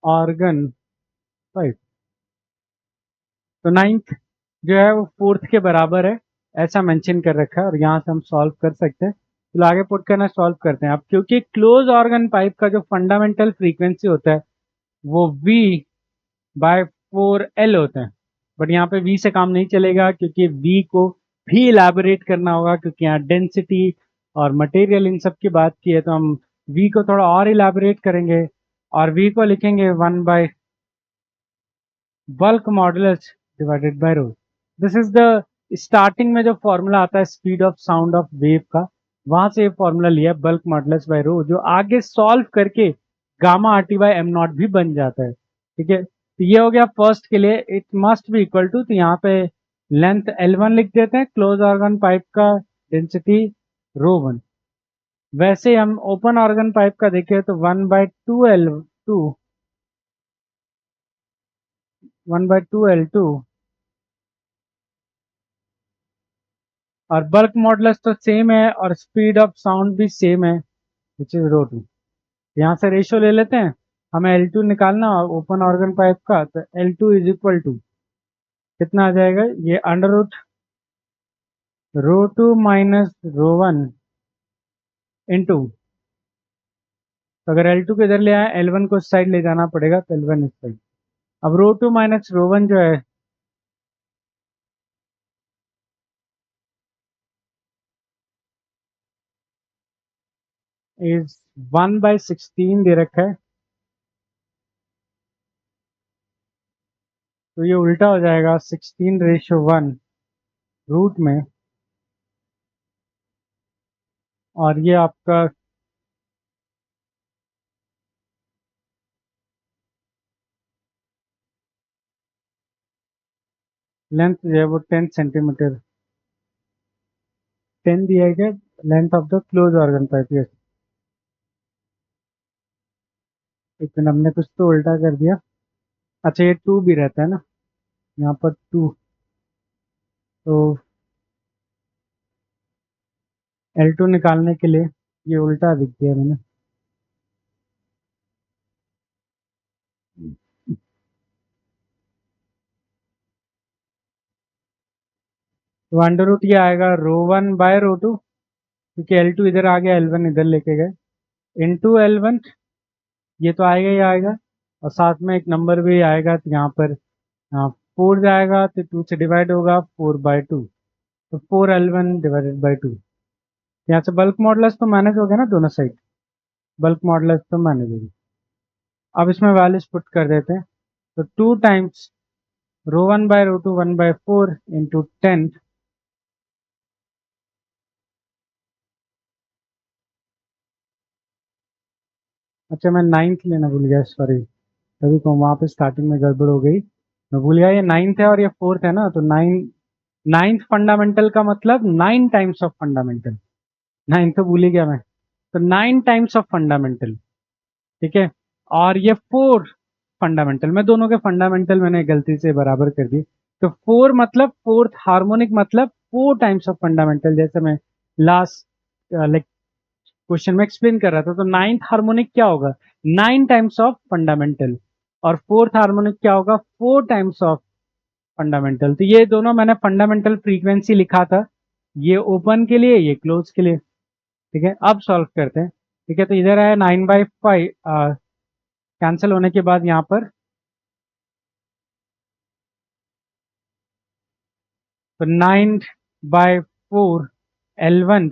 organ pipe. तो नाइन्थ जो है वो फोर्थ के बराबर है, ऐसा मेंशन कर रखा है, और यहाँ से हम सॉल्व कर सकते हैं। तो आगे पुट करना, सॉल्व करते हैं। अब क्योंकि क्लोज ऑर्गन पाइप का जो फंडामेंटल फ्रीक्वेंसी होता है वो V बाय 4L होता है, बट यहाँ पे V से काम नहीं चलेगा, क्योंकि V को भी इलेबोरेट करना होगा, क्योंकि यहाँ डेंसिटी और मटेरियल इन सब की बात की है, तो हम V को थोड़ा और इलेबोरेट करेंगे, और V को लिखेंगे 1 by bulk modulus divided by rho. This is the starting में जो फॉर्मूला आता है speed of sound of wave का, वहां से ये फॉर्मूला लिया, बल्क मॉडुलस बाय रो, जो आगे सॉल्व करके gamma R T by am not भी बन जाता है। ठीक है, तो ये हो गया फर्स्ट के लिए, it must be equal to, तो यहाँ पे लेंथ L1 लिख देते हैं, क्लोज ऑर्गन पाइप का डेंसिटी रो 1। वैसे हम ओपन ऑर्गन पाइप का देखें तो 1/2L2, 1/2L2, और बल्क मॉडुलस तो सेम है और स्पीड ऑफ साउंड भी सेम है, विच इज रो 2। यहाँ से रेशियो ले लेते हैं, हमें L2 निकालना ओपन ऑर्गन पाइप का, तो L2 इज इक्वल टू कितना आ जाएगा, ये अंडर रूट रो 2 माइनस रो 1 इंटू, तो अगर L2 को इधर ले आए, L1 को इस साइड ले जाना पड़ेगा, तो L1 इस साइड। अब रो 2 माइनस रो 1 जो है इज 1/16 दे रखा है, तो ये उल्टा हो जाएगा 16:1 रूट में, और ये आपका लेंथ जो है वो 10 सेंटीमीटर, 10 दिया गया, length of the close organ pipe. Yes, एक मिनट, हमने कुछ तो उल्टा कर दिया। अच्छा, ये 2 भी रहता है ना यहाँ पर, 2, तो L2 निकालने के लिए ये उल्टा दिख गया मैंने। तो अंडर रूट ये आएगा रो वन बाय रो टू, क्योंकि एल टू इधर आ गया, एल वन इधर लेके गए, इंटू एल वन, ये तो आएगा ही आएगा, और साथ में एक नंबर भी आएगा, तो यहाँ पर 4 जाएगा तो 2 से डिवाइड होगा, 4/2, तो 4L1 डिवाइडेड बाई 2। यहाँ से बल्क मॉडुलस तो मैनेज हो गया ना दोनों साइड, बल्क मॉडुलस तो मैनेज होगी। अब इसमें वैल्यूज पुट कर देते हैं, तो 2 times rho one by rho two 1/4 into 10, अच्छा मैं नाइन्थ लेना भूल गया, सॉरी, तभी को वहाँ पे स्टार्टिंग में गड़बड़ हो गई, मैं भूल गया ये नाइन्थ है और ये फोर्थ है ना, तो नाइन्थ फंडामेंटल का मतलब 9 टाइम्स ऑफ फंडामेंटल, नाइन्थ तो भूल ही गया मैं, तो 9 टाइम्स ऑफ फंडामेंटल, ठीक है। और ये 4 फंडामेंटल, मैं दोनों के फंडामेंटल मैंने गलती से बराबर कर दी, तो 4 मतलब फोर्थ हार्मोनिक मतलब 4 टाइम्स ऑफ फंडामेंटल, जैसे मैं लास्ट लाइक क्वेश्चन में एक्सप्लेन कर रहा था, तो 9th हार्मोनिक क्या होगा, 9 टाइम्स ऑफ फंडामेंटल, और 4th हार्मोनिक क्या होगा, 4 टाइम्स ऑफ फंडामेंटल। तो ये दोनों मैंने फंडामेंटल फ्रीक्वेंसी लिखा था, ये ओपन के लिए, ये क्लोज के लिए, ठीक है। अब सॉल्व करते हैं, ठीक है, तो इधर आया 9/5, कैंसिल होने के बाद यहाँ पर, तो 9/4 L1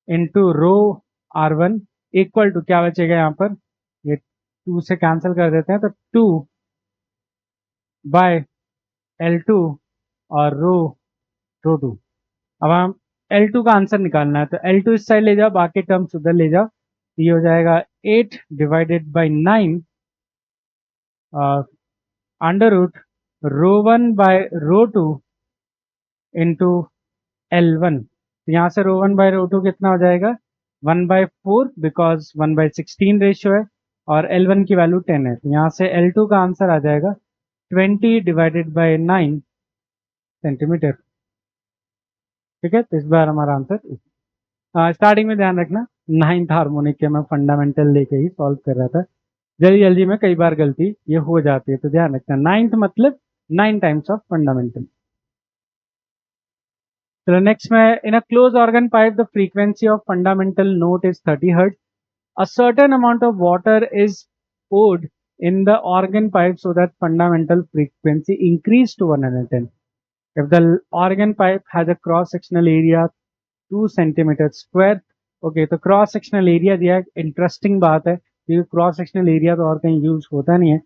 into rho R1 equal to क्या बचेगा यहाँ पर, ये 2 से कैंसिल कर देते हैं, तो 2/L2 और रो टू। अब हम L2 का आंसर निकालना है, तो L2 इस साइड ले जाओ, बाकी टर्म्स उधर ले जाओ, तो ये हो जाएगा 8/9 अंडर रूट रो1/रो2 इंटू L1। तो यहाँ से रो1/रो2 कितना हो जाएगा, 1/4, बिकॉज 1/16 रेशियो है, और L1 की वैल्यू 10 है, तो यहाँ से L2 का आंसर आ जाएगा 20/9 सेंटीमीटर, ठीक है। तो इस बार हमारा आंसर, स्टार्टिंग में ध्यान रखना 9th हार्मोनिक के मैं फंडामेंटल लेके ही सॉल्व कर रहा था, जल्दी जल्दी में कई बार गलती ये हो जाती है, तो ध्यान रखना 9th मतलब 9 टाइम्स ऑफ फंडामेंटल। चलो नेक्स्ट में, in a close organ pipe the frequency of fundamental note is 30 hertz, a certain amount of water is poured in the organ pipe so that fundamental frequency increase to 110. If the organ pipe has a cross sectional area 2 centimeter square, okay, तो cross sectional area दिया है, interesting बात है, क्योंकि cross sectional area तो और कहीं use होता नहीं है,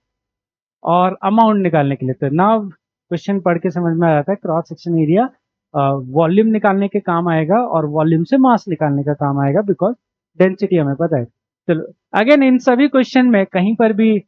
और अमाउंट निकालने के लिए, तो ना क्वेश्चन पढ़ के समझ में आ जाता है, क्रॉस सेक्शन एरिया वॉल्यूम निकालने के काम आएगा, और वॉल्यूम से मास निकालने का काम आएगा, बिकॉज डेंसिटी हमें पता है। चलो अगेन, इन सभी क्वेश्चन में कहीं पर भी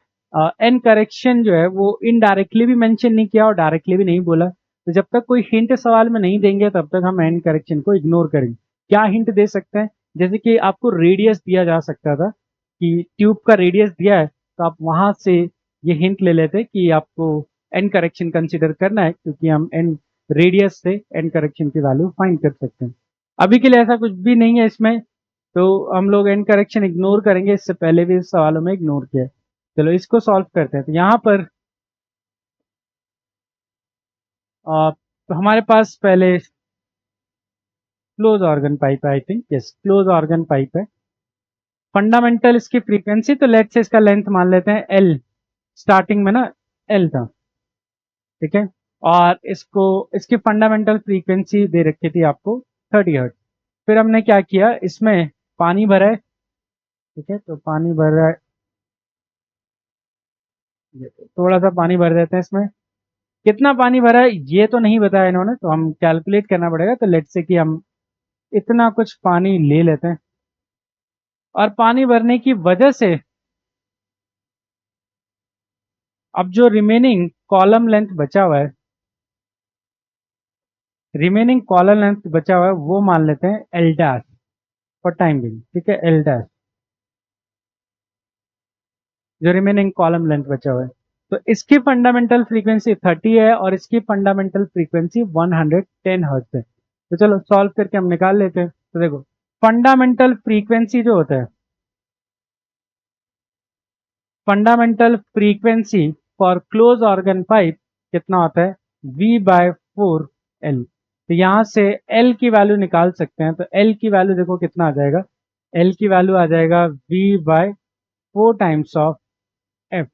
एन करेक्शन जो है वो इनडायरेक्टली भी मेंशन नहीं किया और डायरेक्टली भी नहीं बोला, तो जब तक कोई हिंट सवाल में नहीं देंगे तब तक हम एन करेक्शन को इग्नोर करेंगे। क्या हिंट दे सकते हैं, जैसे कि आपको रेडियस दिया जा सकता था, कि ट्यूब का रेडियस दिया है, तो आप वहां से ये हिंट ले लेते कि आपको एन करेक्शन कंसिडर करना है, क्योंकि हम एन रेडियस से एन करेक्शन की वैल्यू फाइंड कर सकते हैं। अभी के लिए ऐसा कुछ भी नहीं है इसमें, तो हम लोग एन करेक्शन इग्नोर करेंगे, इससे पहले भी इस सवालों में इग्नोर किया है। चलो इसको सॉल्व करते हैं, तो यहाँ पर तो हमारे पास पहले क्लोज ऑर्गन पाइप है, I think yes close organ pipe है, फंडामेंटल इसकी फ्रीक्वेंसी, तो लेट से इसका लेंथ मान लेते हैं एल, स्टार्टिंग में ना एल था, ठीक है, और इसको इसकी फंडामेंटल फ्रीक्वेंसी दे रखी थी आपको 30 हर्ट्ज। फिर हमने क्या किया, इसमें पानी भरा है, ठीक है, तो पानी भर रहा है, थोड़ा सा पानी भर देते हैं इसमें, कितना पानी भरा है ये तो नहीं बताया इन्होंने, तो हम कैलकुलेट करना पड़ेगा, तो लेट से कि हम इतना कुछ पानी ले लेते हैं, और पानी भरने की वजह से अब जो रिमेनिंग कॉलम लेंथ बचा हुआ है, रिमेनिंग कॉलम लेंथ बचा हुआ है वो मान लेते हैं L dash for time being, ठीक है, एल डैश, जो रिमेनिंग कॉलम लेंथ बचा हुआ है, तो इसकी फंडामेंटल फ्रीक्वेंसी 30 है और इसकी फंडामेंटल फ्रीक्वेंसी 110 हर्ट्ज है। तो चलो सॉल्व करके हम निकाल लेते हैं, तो देखो फंडामेंटल फ्रीक्वेंसी जो होता है, fundamental frequency for close organ pipe कितना होता है, V/4L। तो यहां से L की वैल्यू निकाल सकते हैं। तो L की वैल्यू देखो कितना आ जाएगा, L की वैल्यू आ जाएगा V/4 टाइम्स ऑफ F।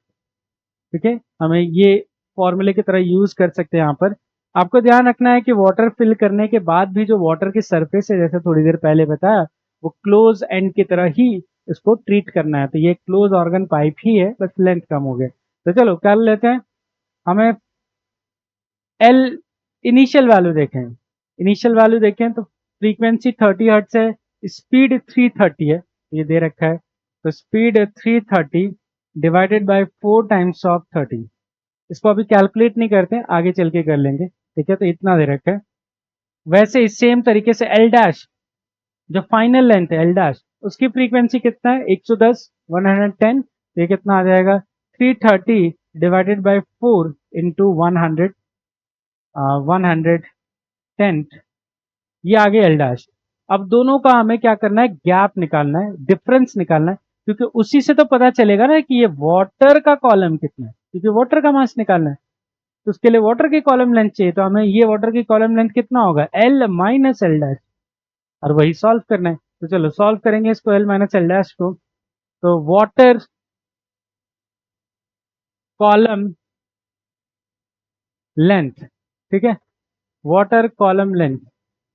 ठीक है, हमें ये फॉर्मूले की तरह यूज कर सकते हैं। यहाँ पर आपको ध्यान रखना है कि वाटर फिल करने के बाद भी जो वाटर की सरफेस है, जैसे थोड़ी देर पहले बताया, वो क्लोज एंड की तरह ही इसको ट्रीट करना है। तो ये क्लोज ऑर्गन पाइप ही है, बस लेंथ कम हो गया। तो चलो कर लेते हैं। हमें एल इनिशियल वैल्यू देखें, इनिशियल वैल्यू देखें तो फ्रीक्वेंसी 30 हर्ट्ज है, स्पीड 330 है, ये दे रखा है। तो speed 330 divided by 4 times of 30। इसको अभी कैलकुलेट नहीं करते, आगे चल के कर लेंगे। ठीक है, तो इतना दे रखा है। वैसे इस सेम तरीके से एल डैश, जो फाइनल लेंथ है एल डैश, उसकी फ्रीक्वेंसी कितना है, 110 110। तो ये कितना आ जाएगा, 330 डिवाइडेड बाय 4 इंटू 100 110। ये आगे एल डैश। अब दोनों का हमें क्या करना है, गैप निकालना है, डिफरेंस निकालना है, क्योंकि उसी से तो पता चलेगा ना कि ये वाटर का कॉलम कितना है, क्योंकि वाटर का मास निकालना है। तो उसके लिए वाटर की कॉलम लेंथ चाहिए। तो हमें ये वाटर की कॉलम लेंथ कितना होगा, एल माइनस एल डैश, और वही सॉल्व करना है। तो चलो सॉल्व करेंगे इसको, एल माइनस एल डैश को। तो वाटर कॉलम लेंथ, ठीक है, water column length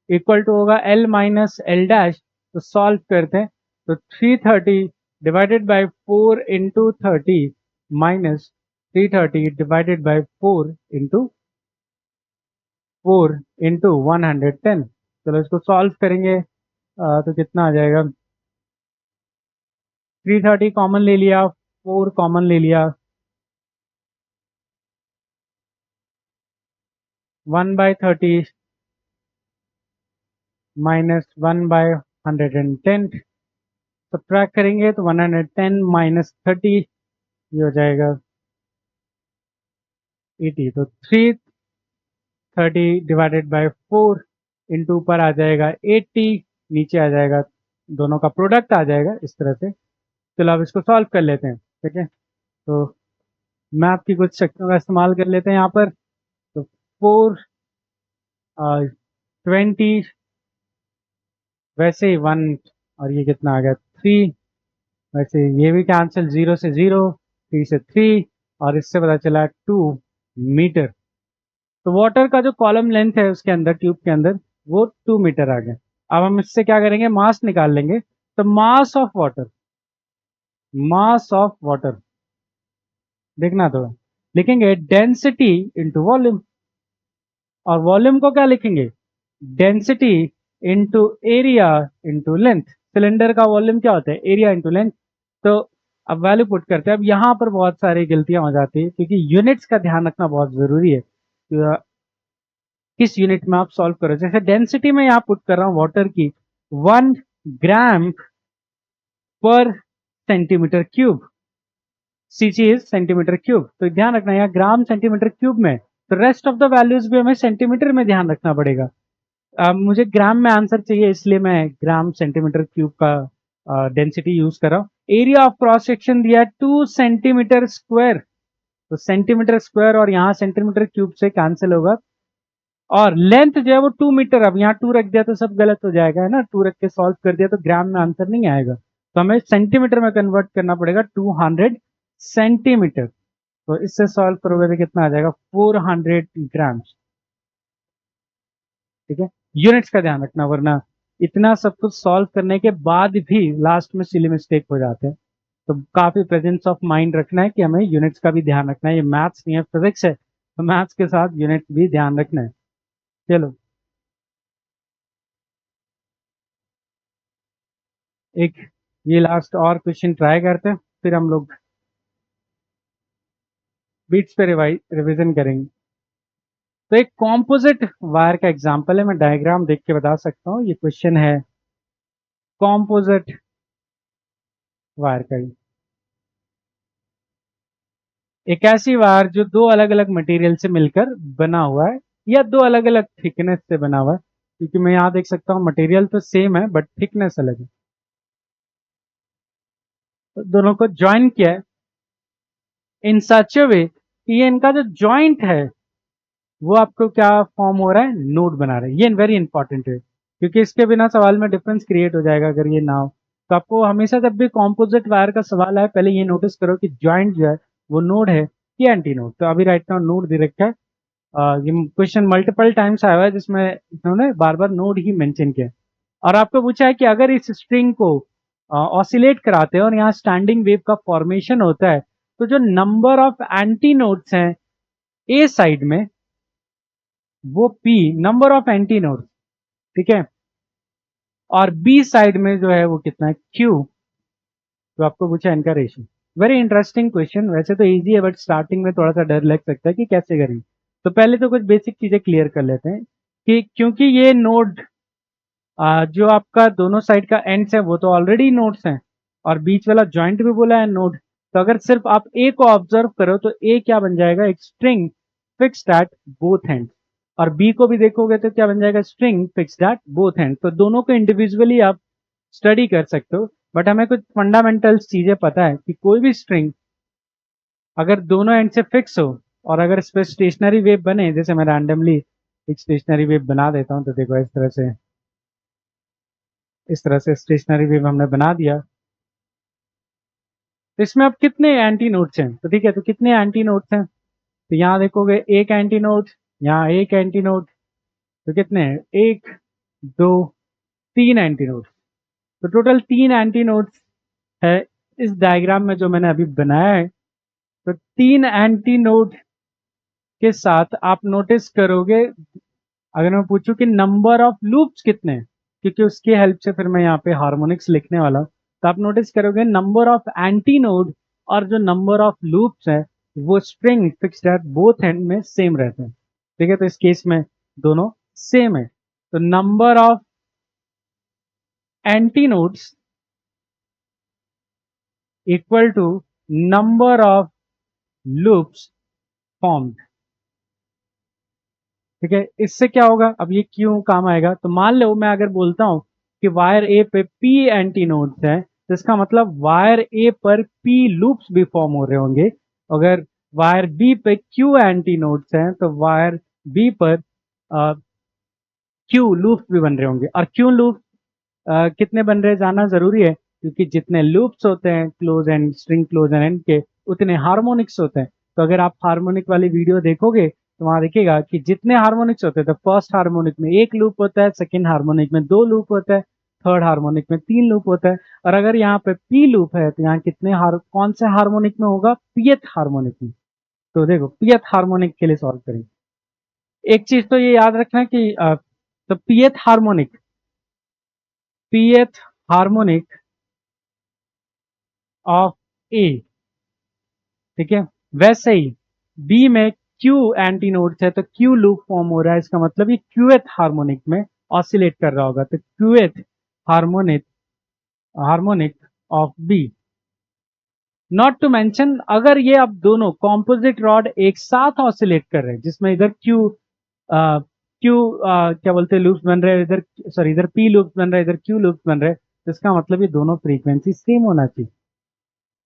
equal to होगा एल माइनस एल डैश। तो सॉल्व करते हैं। तो 330 divided by 4 into 30 minus 330 divided by 4 into 110। चलो इसको सॉल्व करेंगे। तो कितना आ जाएगा, 330 कॉमन ले लिया, 4 कॉमन ले लिया, 1/30 माइनस 1/110। सब्ट्रैक्ट करेंगे तो 110 माइनस 30, ये हो जाएगा 80। तो 330 डिवाइडेड बाय 4 इंटू ऊपर आ जाएगा 80, नीचे आ जाएगा, दोनों का प्रोडक्ट आ जाएगा इस तरह से। चलो अब इसको सॉल्व कर लेते हैं। ठीक है, तो मैथ की कुछ शक्तियों का इस्तेमाल कर लेते हैं यहाँ पर। तो 4 20, वैसे ही 1, और ये कितना आ गया 3, वैसे ये भी कैंसिल, 0 से 0, 3 से 3, और इससे पता चला 2 मीटर। तो वाटर का जो कॉलम लेंथ है उसके अंदर, ट्यूब के अंदर, वो 2 मीटर आ गया। अब हम इससे क्या करेंगे, मास निकाल लेंगे। तो मास ऑफ वाटर देखना, तो लिखेंगे डेंसिटी इंटू वॉल्यूम। और वॉल्यूम को क्या लिखेंगे, density into area into length. Cylinder का वॉल्यूम क्या होता है, एरिया इंटू लेंथ। तो अब वैल्यू पुट करते हैं। अब यहाँ पर बहुत सारी गलतियां हो जाती है, क्योंकि यूनिट्स का ध्यान रखना बहुत जरूरी है। किस यूनिट में आप सॉल्व करो, जैसे डेंसिटी में यहाँ पुट कर रहा हूँ वाटर की 1 ग्राम पर centimetre cube, CC is centimetre cube. तो ध्यान रखना यहाँ ग्राम सेंटीमीटर क्यूब में, तो रेस्ट ऑफ द वैल्यूज भी हमें सेंटीमीटर में ध्यान रखना पड़ेगा। मुझे ग्राम में आंसर चाहिए, इसलिए मैं ग्राम सेंटीमीटर क्यूब का डेंसिटी यूज कर रहा हूँ। एरिया ऑफ क्रॉस सेक्शन दिया है 2 सेंटीमीटर स्क्वायर। तो सेंटीमीटर स्क्वायर और यहाँ सेंटीमीटर क्यूब से कैंसिल होगा। और लेंथ जो है वो 2 मीटर। अब यहाँ 2 रख दिया तो सब गलत हो जाएगा, है ना, 2 रख के सॉल्व कर दिया तो ग्राम में आंसर नहीं आएगा। तो हमें सेंटीमीटर में कन्वर्ट करना पड़ेगा, 200 सेंटीमीटर। तो इससे सॉल्व करोगे तो कितना आ जाएगा, 400 ग्राम्स। ठीक है, यूनिट्स का ध्यान रखना, वरना इतना सब कुछ सॉल्व करने के बाद भी लास्ट में सिली मिस्टेक हो जाते हैं। तो काफी प्रेजेंस ऑफ माइंड रखना है कि हमें यूनिट्स का भी ध्यान रखना है। ये मैथ्स नहीं है, फिजिक्स है, तो मैथ्स के साथ यूनिट भी ध्यान रखना है। चलो एक ये लास्ट और क्वेश्चन ट्राई करते हैं, फिर हम लोग बीट्स पे रिवीजन करेंगे। तो एक कॉम्पोजिट वायर का एग्जांपल है, मैं डायग्राम देख के बता सकता हूँ। ये क्वेश्चन है कॉम्पोजिट वायर का ही। एक ऐसी वायर जो दो अलग अलग मटेरियल से मिलकर बना हुआ है, या दो अलग अलग थिकनेस से बना हुआ है। क्योंकि मैं यहाँ देख सकता हूँ मटेरियल तो सेम है बट थिकनेस अलग है। तो दोनों को ज्वाइन किया है इन सच अ वे कि ये इनका जो जॉइंट है वो आपको क्या फॉर्म हो रहा है, नोड बना रहा है। ये वेरी इंपॉर्टेंट है क्योंकि इसके बिना सवाल में डिफरेंस क्रिएट हो जाएगा अगर ये ना हो। तो आपको हमेशा जब भी कॉम्पोजिट वायर का सवाल आए पहले ये नोटिस करो कि जॉइंट जो है वो नोड है कि एंटी नोड। तो अभी राइट नाउ नोड दे रखा है। ये क्वेश्चन मल्टीपल टाइम्स आया हुआ है जिसमें इन्होंने बार बार नोड ही मेंशन किया। और आपको पूछा है कि अगर इस स्ट्रिंग को ऑसिलेट कराते हैं और यहाँ स्टैंडिंग वेव का फॉर्मेशन होता है तो जो नंबर ऑफ एंटी नोड्स हैं ए साइड में वो P number of anti nodes, ठीक है, और बी साइड में जो है वो कितना है, क्यू। तो आपको पूछा इनका रेशियो। Very interesting question. वैसे तो इजी है बट स्टार्टिंग में थोड़ा सा डर लग सकता है कि कैसे करेंगे। तो पहले तो कुछ बेसिक चीजें क्लियर कर लेते हैं कि क्योंकि ये नोड जो आपका दोनों साइड का एंड्स है वो तो ऑलरेडी नोड्स हैं और बीच वाला जॉइंट भी बोला है नोड। तो अगर सिर्फ आप ए को ऑब्जर्व करो तो ए क्या बन जाएगा, एक string fixed at both and. और बी को भी देखोगे तो क्या बन जाएगा, string fixed at both and. तो दोनों को इंडिविजुअली आप स्टडी कर सकते हो बट हमें कुछ फंडामेंटल्स चीजें पता है कि कोई भी स्ट्रिंग अगर दोनों एंड से फिक्स हो और अगर इस पर स्टेशनरी वेव बने, जैसे मैं रैंडमली एक स्टेशनरी वेव बना देता हूं तो देखो इस तरह से स्टेशनरी वेव हमने बना दिया। तो इसमें अब कितने एंटी नोड्स हैं, तो ठीक है, तो कितने एंटी नोड्स हैं, तो यहाँ देखोगे एक एंटी नोड, यहाँ एक एंटी नोड, तो कितने हैं, एक, दो, तीन एंटी नोड्स। तो टोटल तीन एंटी नोड्स है इस डायग्राम में जो मैंने अभी बनाया है। तो तीन एंटी नोड के साथ आप नोटिस करोगे, अगर मैं पूछूं कि नंबर ऑफ लूप्स कितने हैं, क्योंकि उसकी हेल्प से फिर मैं यहाँ पे हार्मोनिक्स लिखने वाला हूँ, तो आप नोटिस करोगे नंबर ऑफ एंटी नोड और जो नंबर ऑफ लूप्स है वो string fixed at both and में सेम रहते हैं। ठीक है, तो इस केस में दोनों सेम है। तो number of antinodes equal to number of loops formed. ठीक है, इससे क्या होगा, अब ये क्यों काम आएगा, तो मान लो मैं अगर बोलता हूं कि वायर ए पे पी एंटी नोड्स है तो इसका मतलब वायर ए पर पी लूप्स भी फॉर्म हो रहे होंगे। अगर वायर बी पे क्यू एंटी नोड्स हैं तो वायर बी पर क्यू लूप्स भी बन रहे होंगे। और क्यों लूप कितने बन रहे जाना जरूरी है, क्योंकि जितने लूप्स होते हैं close and string close and and के उतने हार्मोनिक्स होते हैं। तो अगर आप हार्मोनिक वाली वीडियो देखोगे तो वहां देखिएगा कि जितने हार्मोनिक्स होते हैं, तो फर्स्ट हार्मोनिक में एक लूप होता है, सेकंड हार्मोनिक में दो लूप होता है, थर्ड हार्मोनिक में तीन लूप होता है। और अगर यहाँ पे पी लूप है तो यहाँ कितने कौन से हार्मोनिक में होगा, पीएथ हार्मोनिक में। तो देखो पीएथ हार्मोनिक के लिए सॉल्व करेंगे। एक चीज तो ये याद रखना कि तो पीएथ हार्मोनिक ऑफ ए, ठीक है, वैसे ही बी में क्यू एंटी नोड्स है तो क्यू लूप फॉर्म हो रहा है, इसका मतलब ये क्यूएथ हार्मोनिक में ऑसिलेट कर रहा होगा। तो qth harmonic harmonic of B. Not to mention अगर ये अब दोनों कॉम्पोजिट रॉड एक साथ ऑसिलेट कर रहे हैं जिसमें इधर क्यू क्या बोलते हैं लूप्स बन रहे हैं, इधर सॉरी इधर पी लूप्स बन रहे हैं, इधर क्यू लूप्स बन रहे हैं, तो इसका मतलब ये दोनों फ्रीक्वेंसी सेम होना चाहिए।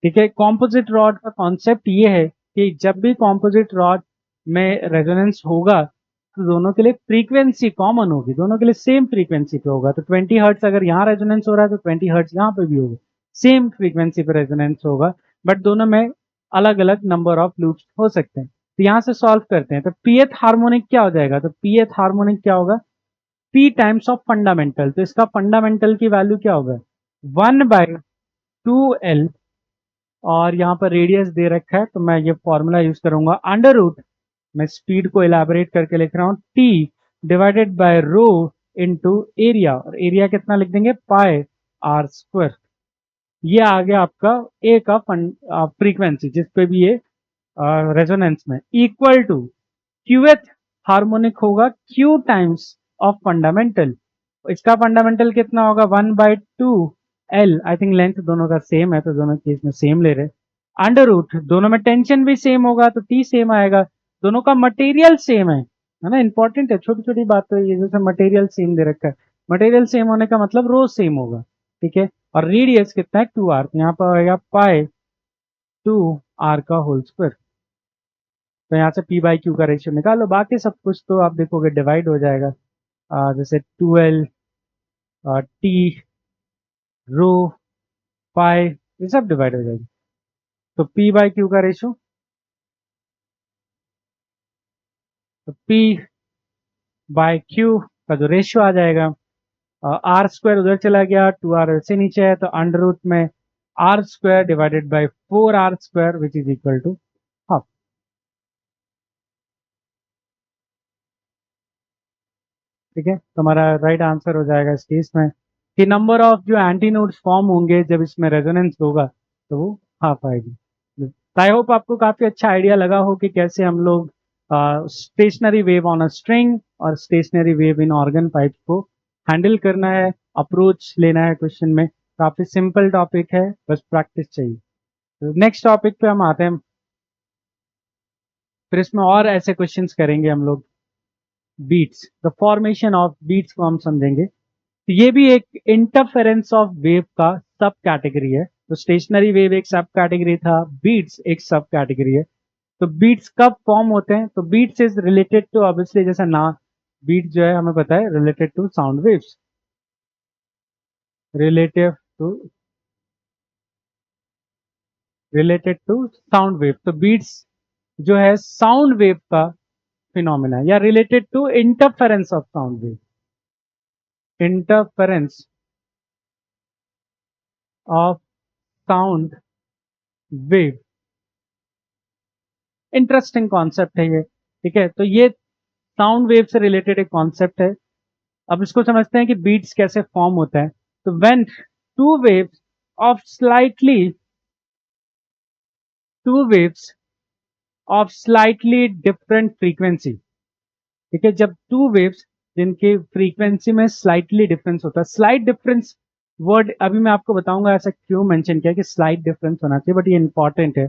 ठीक है, कॉम्पोजिट रॉड का कॉन्सेप्ट ये है कि जब भी कॉम्पोजिट रॉड में रेजोनेंस होगा तो दोनों के लिए फ्रीक्वेंसी कॉमन होगी, दोनों के लिए सेम फ्रीक्वेंसी पे होगा। तो 20 हर्ट्ज अगर यहाँ रेजोनेंस हो रहा है तो 20 हर्ट्ज यहाँ पे भी होगा, सेम फ्रीक्वेंसी पे रेजोनेंस होगा, बट दोनों में अलग अलग नंबर ऑफ लूप्स हो सकते हैं। तो यहाँ से सॉल्व करते हैं। तो पीएथ हार्मोनिक क्या हो जाएगा, तो पीएथ हार्मोनिक क्या होगा, पी टाइम्स ऑफ फंडामेंटल। तो इसका फंडामेंटल की वैल्यू क्या होगा, 1/2L, और यहाँ पर रेडियस दे रखा है तो मैं ये फॉर्मूला यूज करूंगा अंडर रूट, मैं स्पीड को इलेबोरेट करके लिख रहा हूँ, T divided by rho into area, और एरिया कितना लिख देंगे, पाई आर स्क्वायर। ये आ गया आपका ए का फ्रीक्वेंसी जिस पे भी ये रेजोनेंस में, इक्वल टू क्यूएथ हार्मोनिक होगा क्यू टाइम्स ऑफ फंडामेंटल। इसका फंडामेंटल कितना होगा, 1/2L। आई थिंक लेंथ दोनों का सेम है तो दोनों केस में सेम ले रहे। अंडर रूट दोनों में टेंशन भी सेम होगा तो टी सेम आएगा, दोनों का मटेरियल सेम है है ना, इंपॉर्टेंट है, छोटी छोटी बात तो ये, जैसे मटेरियल सेम दे रखा है, मटेरियल सेम होने का मतलब रो सेम होगा, ठीक है। और रेडियस कितना है 2r, तो यहाँ पर आएगा पाई 2r का होल स्क्वायर। तो यहाँ से पी बाई क्यू का रेशियो निकालो, बाकी सब कुछ तो आप देखोगे डिवाइड हो जाएगा। जैसे 12 टी रो पाई, ये सब डिवाइड हो जाएगी। तो पी बाई क्यू का रेशियो, तो पी बाय क्यू का जो रेशियो आ जाएगा, आर स्क्वायर उधर चला गया, 2r से नीचे है, तो अंडर रूट में R square divided by 4r square which is equal to half. ठीक है, तो हमारा राइट आंसर हो जाएगा इस केस में कि नंबर ऑफ जो एंटी नोड्स फॉर्म होंगे जब इसमें रेजोनेंस होगा तो वो हाफ आएगी। आई होप आपको काफी अच्छा आइडिया लगा हो कि कैसे हम लोग stationary wave on a string और stationary wave in organ pipe को हैंडल करना है, अप्रोच लेना है क्वेश्चन में। काफी सिंपल टॉपिक है, बस प्रैक्टिस चाहिए। तो नेक्स्ट टॉपिक पे हम आते हैं, फिर इसमें और ऐसे क्वेश्चंस करेंगे हम लोग। Beats, the formation of beats को हम समझेंगे। तो ये भी एक इंटरफेरेंस ऑफ वेव का सब कैटेगरी है। तो स्टेशनरी वेव एक सब कैटेगरी था, बीट्स एक सब कैटेगरी है। तो बीट्स कब फॉर्म होते हैं? तो beats is related to, obviously जैसा ना, बीट जो है हमें पता है related to sound waves, relative to related to sound wave. तो बीट्स जो है साउंड वेव का फिनोमिना, या related to interference of sound wave, interference of sound wave. Interesting concept है ये, ठीक है। तो ये साउंड वेव से रिलेटेड एक कॉन्सेप्ट है। अब इसको समझते हैं कि बीट्स कैसे फॉर्म होता है। तो when two waves of slightly two waves of slightly different frequency, ठीक है, जब टू वेव्स जिनके फ्रीक्वेंसी में स्लाइटली डिफरेंस होता है, स्लाइट डिफरेंस वर्ड अभी मैं आपको बताऊंगा ऐसा क्यों मेंशन किया कि स्लाइट डिफरेंस होना चाहिए, बट ये इंपॉर्टेंट है।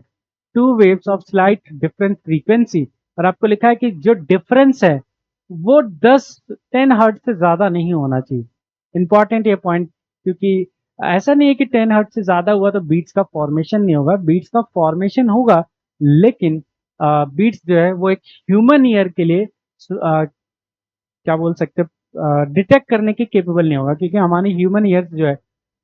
Two waves of slight different frequency, और आपको लिखा है कि जो डिफरेंस है वो 10 हर्ट्ज से ज्यादा नहीं होना चाहिए। इंपॉर्टेंट ये पॉइंट, क्योंकि ऐसा नहीं है कि 10 हर्ट्ज से ज्यादा हुआ तो बीट्स का फॉर्मेशन नहीं होगा, बीट्स का फॉर्मेशन होगा, लेकिन बीट्स जो है वो एक ह्यूमन ईयर के लिए क्या बोल सकते हैं, डिटेक्ट करने की केपेबल नहीं होगा, क्योंकि हमारी ह्यूमन ईयर्स जो है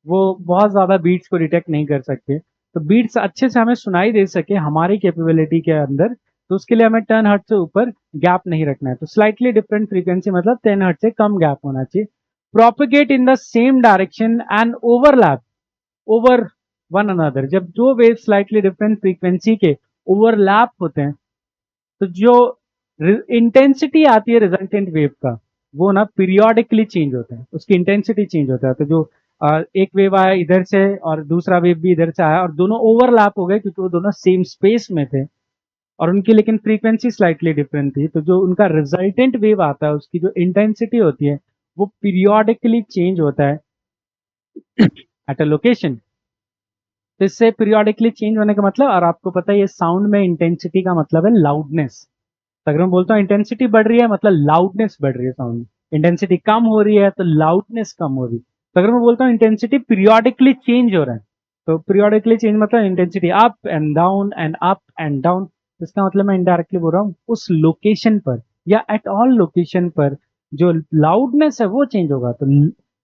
वो बहुत ज्यादा बीट्स को डिटेक्ट नहीं कर सकते। तो बीट्स अच्छे से हमें सुनाई दे सके हमारी कैपेबिलिटी के अंदर, तो उसके लिए हमें 10 हर्ट्ज से ऊपर गैप नहीं रखना है। तो स्लाइटली डिफरेंट फ्रीक्वेंसी मतलब 10 हर्ट्ज से कम गैप होना चाहिए। Propagate in the same direction and overlap over one another, जब दो वेव स्लाइटली डिफरेंट फ्रीक्वेंसी के ओवरलैप होते हैं तो जो इंटेंसिटी आती है रिजल्टेंट वेव का, वो ना पीरियोडिकली चेंज होता है, उसकी इंटेंसिटी चेंज होता है। तो जो एक वेव आया इधर से और दूसरा वेव भी इधर से आया और दोनों ओवरलैप हो गए क्योंकि वो दोनों सेम स्पेस में थे और उनकी लेकिन फ्रीक्वेंसी स्लाइटली डिफरेंट थी, तो जो उनका रिजल्टेंट वेव आता है उसकी जो इंटेंसिटी होती है वो पीरियोडिकली चेंज होता है एट अ लोकेशन। तो इससे पीरियोडिकली चेंज होने का मतलब, और आपको पता है ये साउंड में इंटेंसिटी का मतलब है लाउडनेस। तो अगर मैं बोलता हूँ इंटेंसिटी बढ़ रही है मतलब लाउडनेस बढ़ रही है साउंड, इंटेंसिटी कम हो रही है तो लाउडनेस कम हो रही है। तो अगर मैं बोलता हूँ इंटेंसिटी पीरियोडिकली चेंज हो रहा है, तो पीरियोडिकली चेंज मतलब intensity up and down and up and down. इसका मतलब मैं इनडायरेक्टली बोल रहा हूँ उस लोकेशन पर या एट ऑल लोकेशन पर जो लाउडनेस है वो चेंज होगा। तो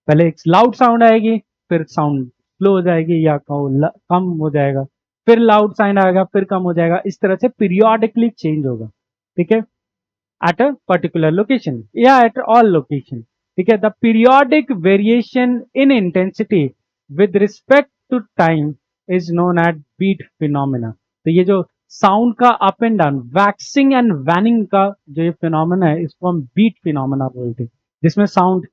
पहले एक लाउड साउंड आएगी, फिर साउंड स्लो हो जाएगी या कम हो जाएगा, फिर लाउड साउंड आएगा, फिर कम हो जाएगा, इस तरह से पीरियोडिकली चेंज होगा, ठीक है, एट अ पर्टिकुलर लोकेशन या एट ऑल लोकेशन, ठीक है। The periodic variation in intensity with respect to time is known at beat phenomena. तो ये जो साउंड का up and down, waxing and waning का जो ये फिनोमिना है इसको हम बीट फिनोमिना बोलते हैं, जिसमें साउंड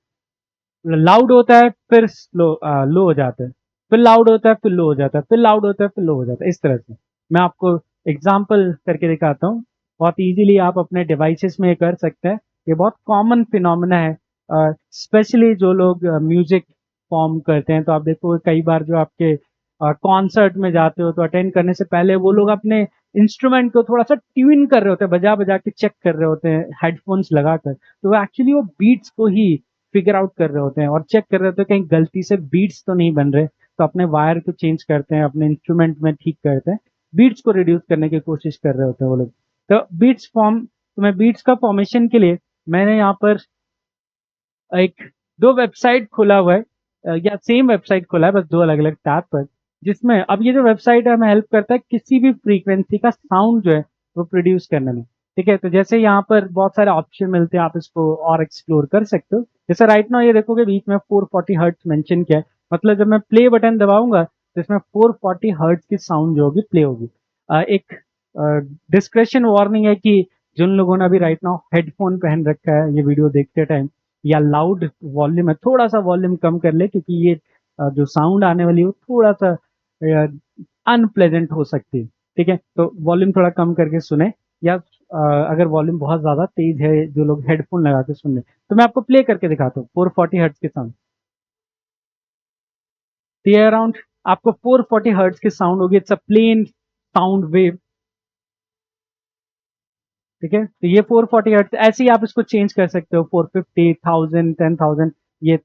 लाउड होता है फिर स्लो लो हो जाता है, फिर लाउड होता है फिर लो हो जाता है, फिर लाउड होता है फिर लो हो जाता है, इस तरह से। मैं आपको एग्जाम्पल करके दिखाता हूँ, बहुत इजीली आप अपने डिवाइसेस में कर सकते हैं। ये बहुत कॉमन फिनोमिना है, स्पेशली जो लोग म्यूजिक फॉर्म करते हैं। तो आप देखो कई बार जो आपके कॉन्सर्ट में जाते हो तो अटेंड करने से पहले वो लोग अपने इंस्ट्रूमेंट को थोड़ा सा ट्यून कर रहे होते हैं, बजा बजा के चेक कर रहे होते हैं हेडफोन्स लगाकर। तो वो एक्चुअली वो बीट्स को ही फिगर आउट कर रहे होते हैं और चेक कर रहे होते हैं कहीं गलती से बीट्स तो नहीं बन रहे। तो अपने वायर को चेंज करते हैं, अपने इंस्ट्रूमेंट में ठीक करते हैं, बीट्स को रिड्यूस करने की कोशिश कर रहे होते हैं वो लोग। तो बीट्स फॉर्म, तो मैं बीट्स का फॉर्मेशन के लिए मैंने यहाँ पर एक दो वेबसाइट खोला हुआ है, या सेम वेबसाइट खोला है बस दो अलग अलग टैब पर, जिसमें अब ये जो वेबसाइट है हमें हेल्प करता है किसी भी फ्रीक्वेंसी का साउंड जो है वो प्रोड्यूस करने में। ठीक है, तो जैसे यहाँ पर बहुत सारे ऑप्शन मिलते हैं, आप इसको और एक्सप्लोर कर सकते हो। जैसे राइट नाउ ये देखोगे बीच में 440 हर्ट्ज मेंशन किया है, मतलब जब मैं प्ले बटन दबाऊंगा तो इसमें 440 हर्ट्ज की साउंड जो होगी प्ले होगी। एक डिस्क्रिप्शन वार्निंग है कि जिन लोगों ने अभी राइट नाउ हेडफोन पहन रखा है ये वीडियो देखते टाइम, या लाउड वॉल्यूम है, थोड़ा सा वॉल्यूम कम कर ले, क्योंकि ये जो साउंड आने वाली है वो थोड़ा सा अनप्लेजेंट हो सकती है। ठीक है, तो वॉल्यूम थोड़ा कम करके सुने, या अगर वॉल्यूम बहुत ज्यादा तेज है जो लोग हेडफोन लगा के सुन रहे, तो मैं आपको प्ले करके दिखाता हूँ 440 हर्ट्ज के साउंड। तो ये अराउंड आपको 440 हर्ट्ज की साउंड होगी, it's a plane sound wave. ठीक है, तो ये 440 हर्ट्ज, ऐसे ही आप इसको चेंज कर सकते हो 450, 1000, 10,000, ये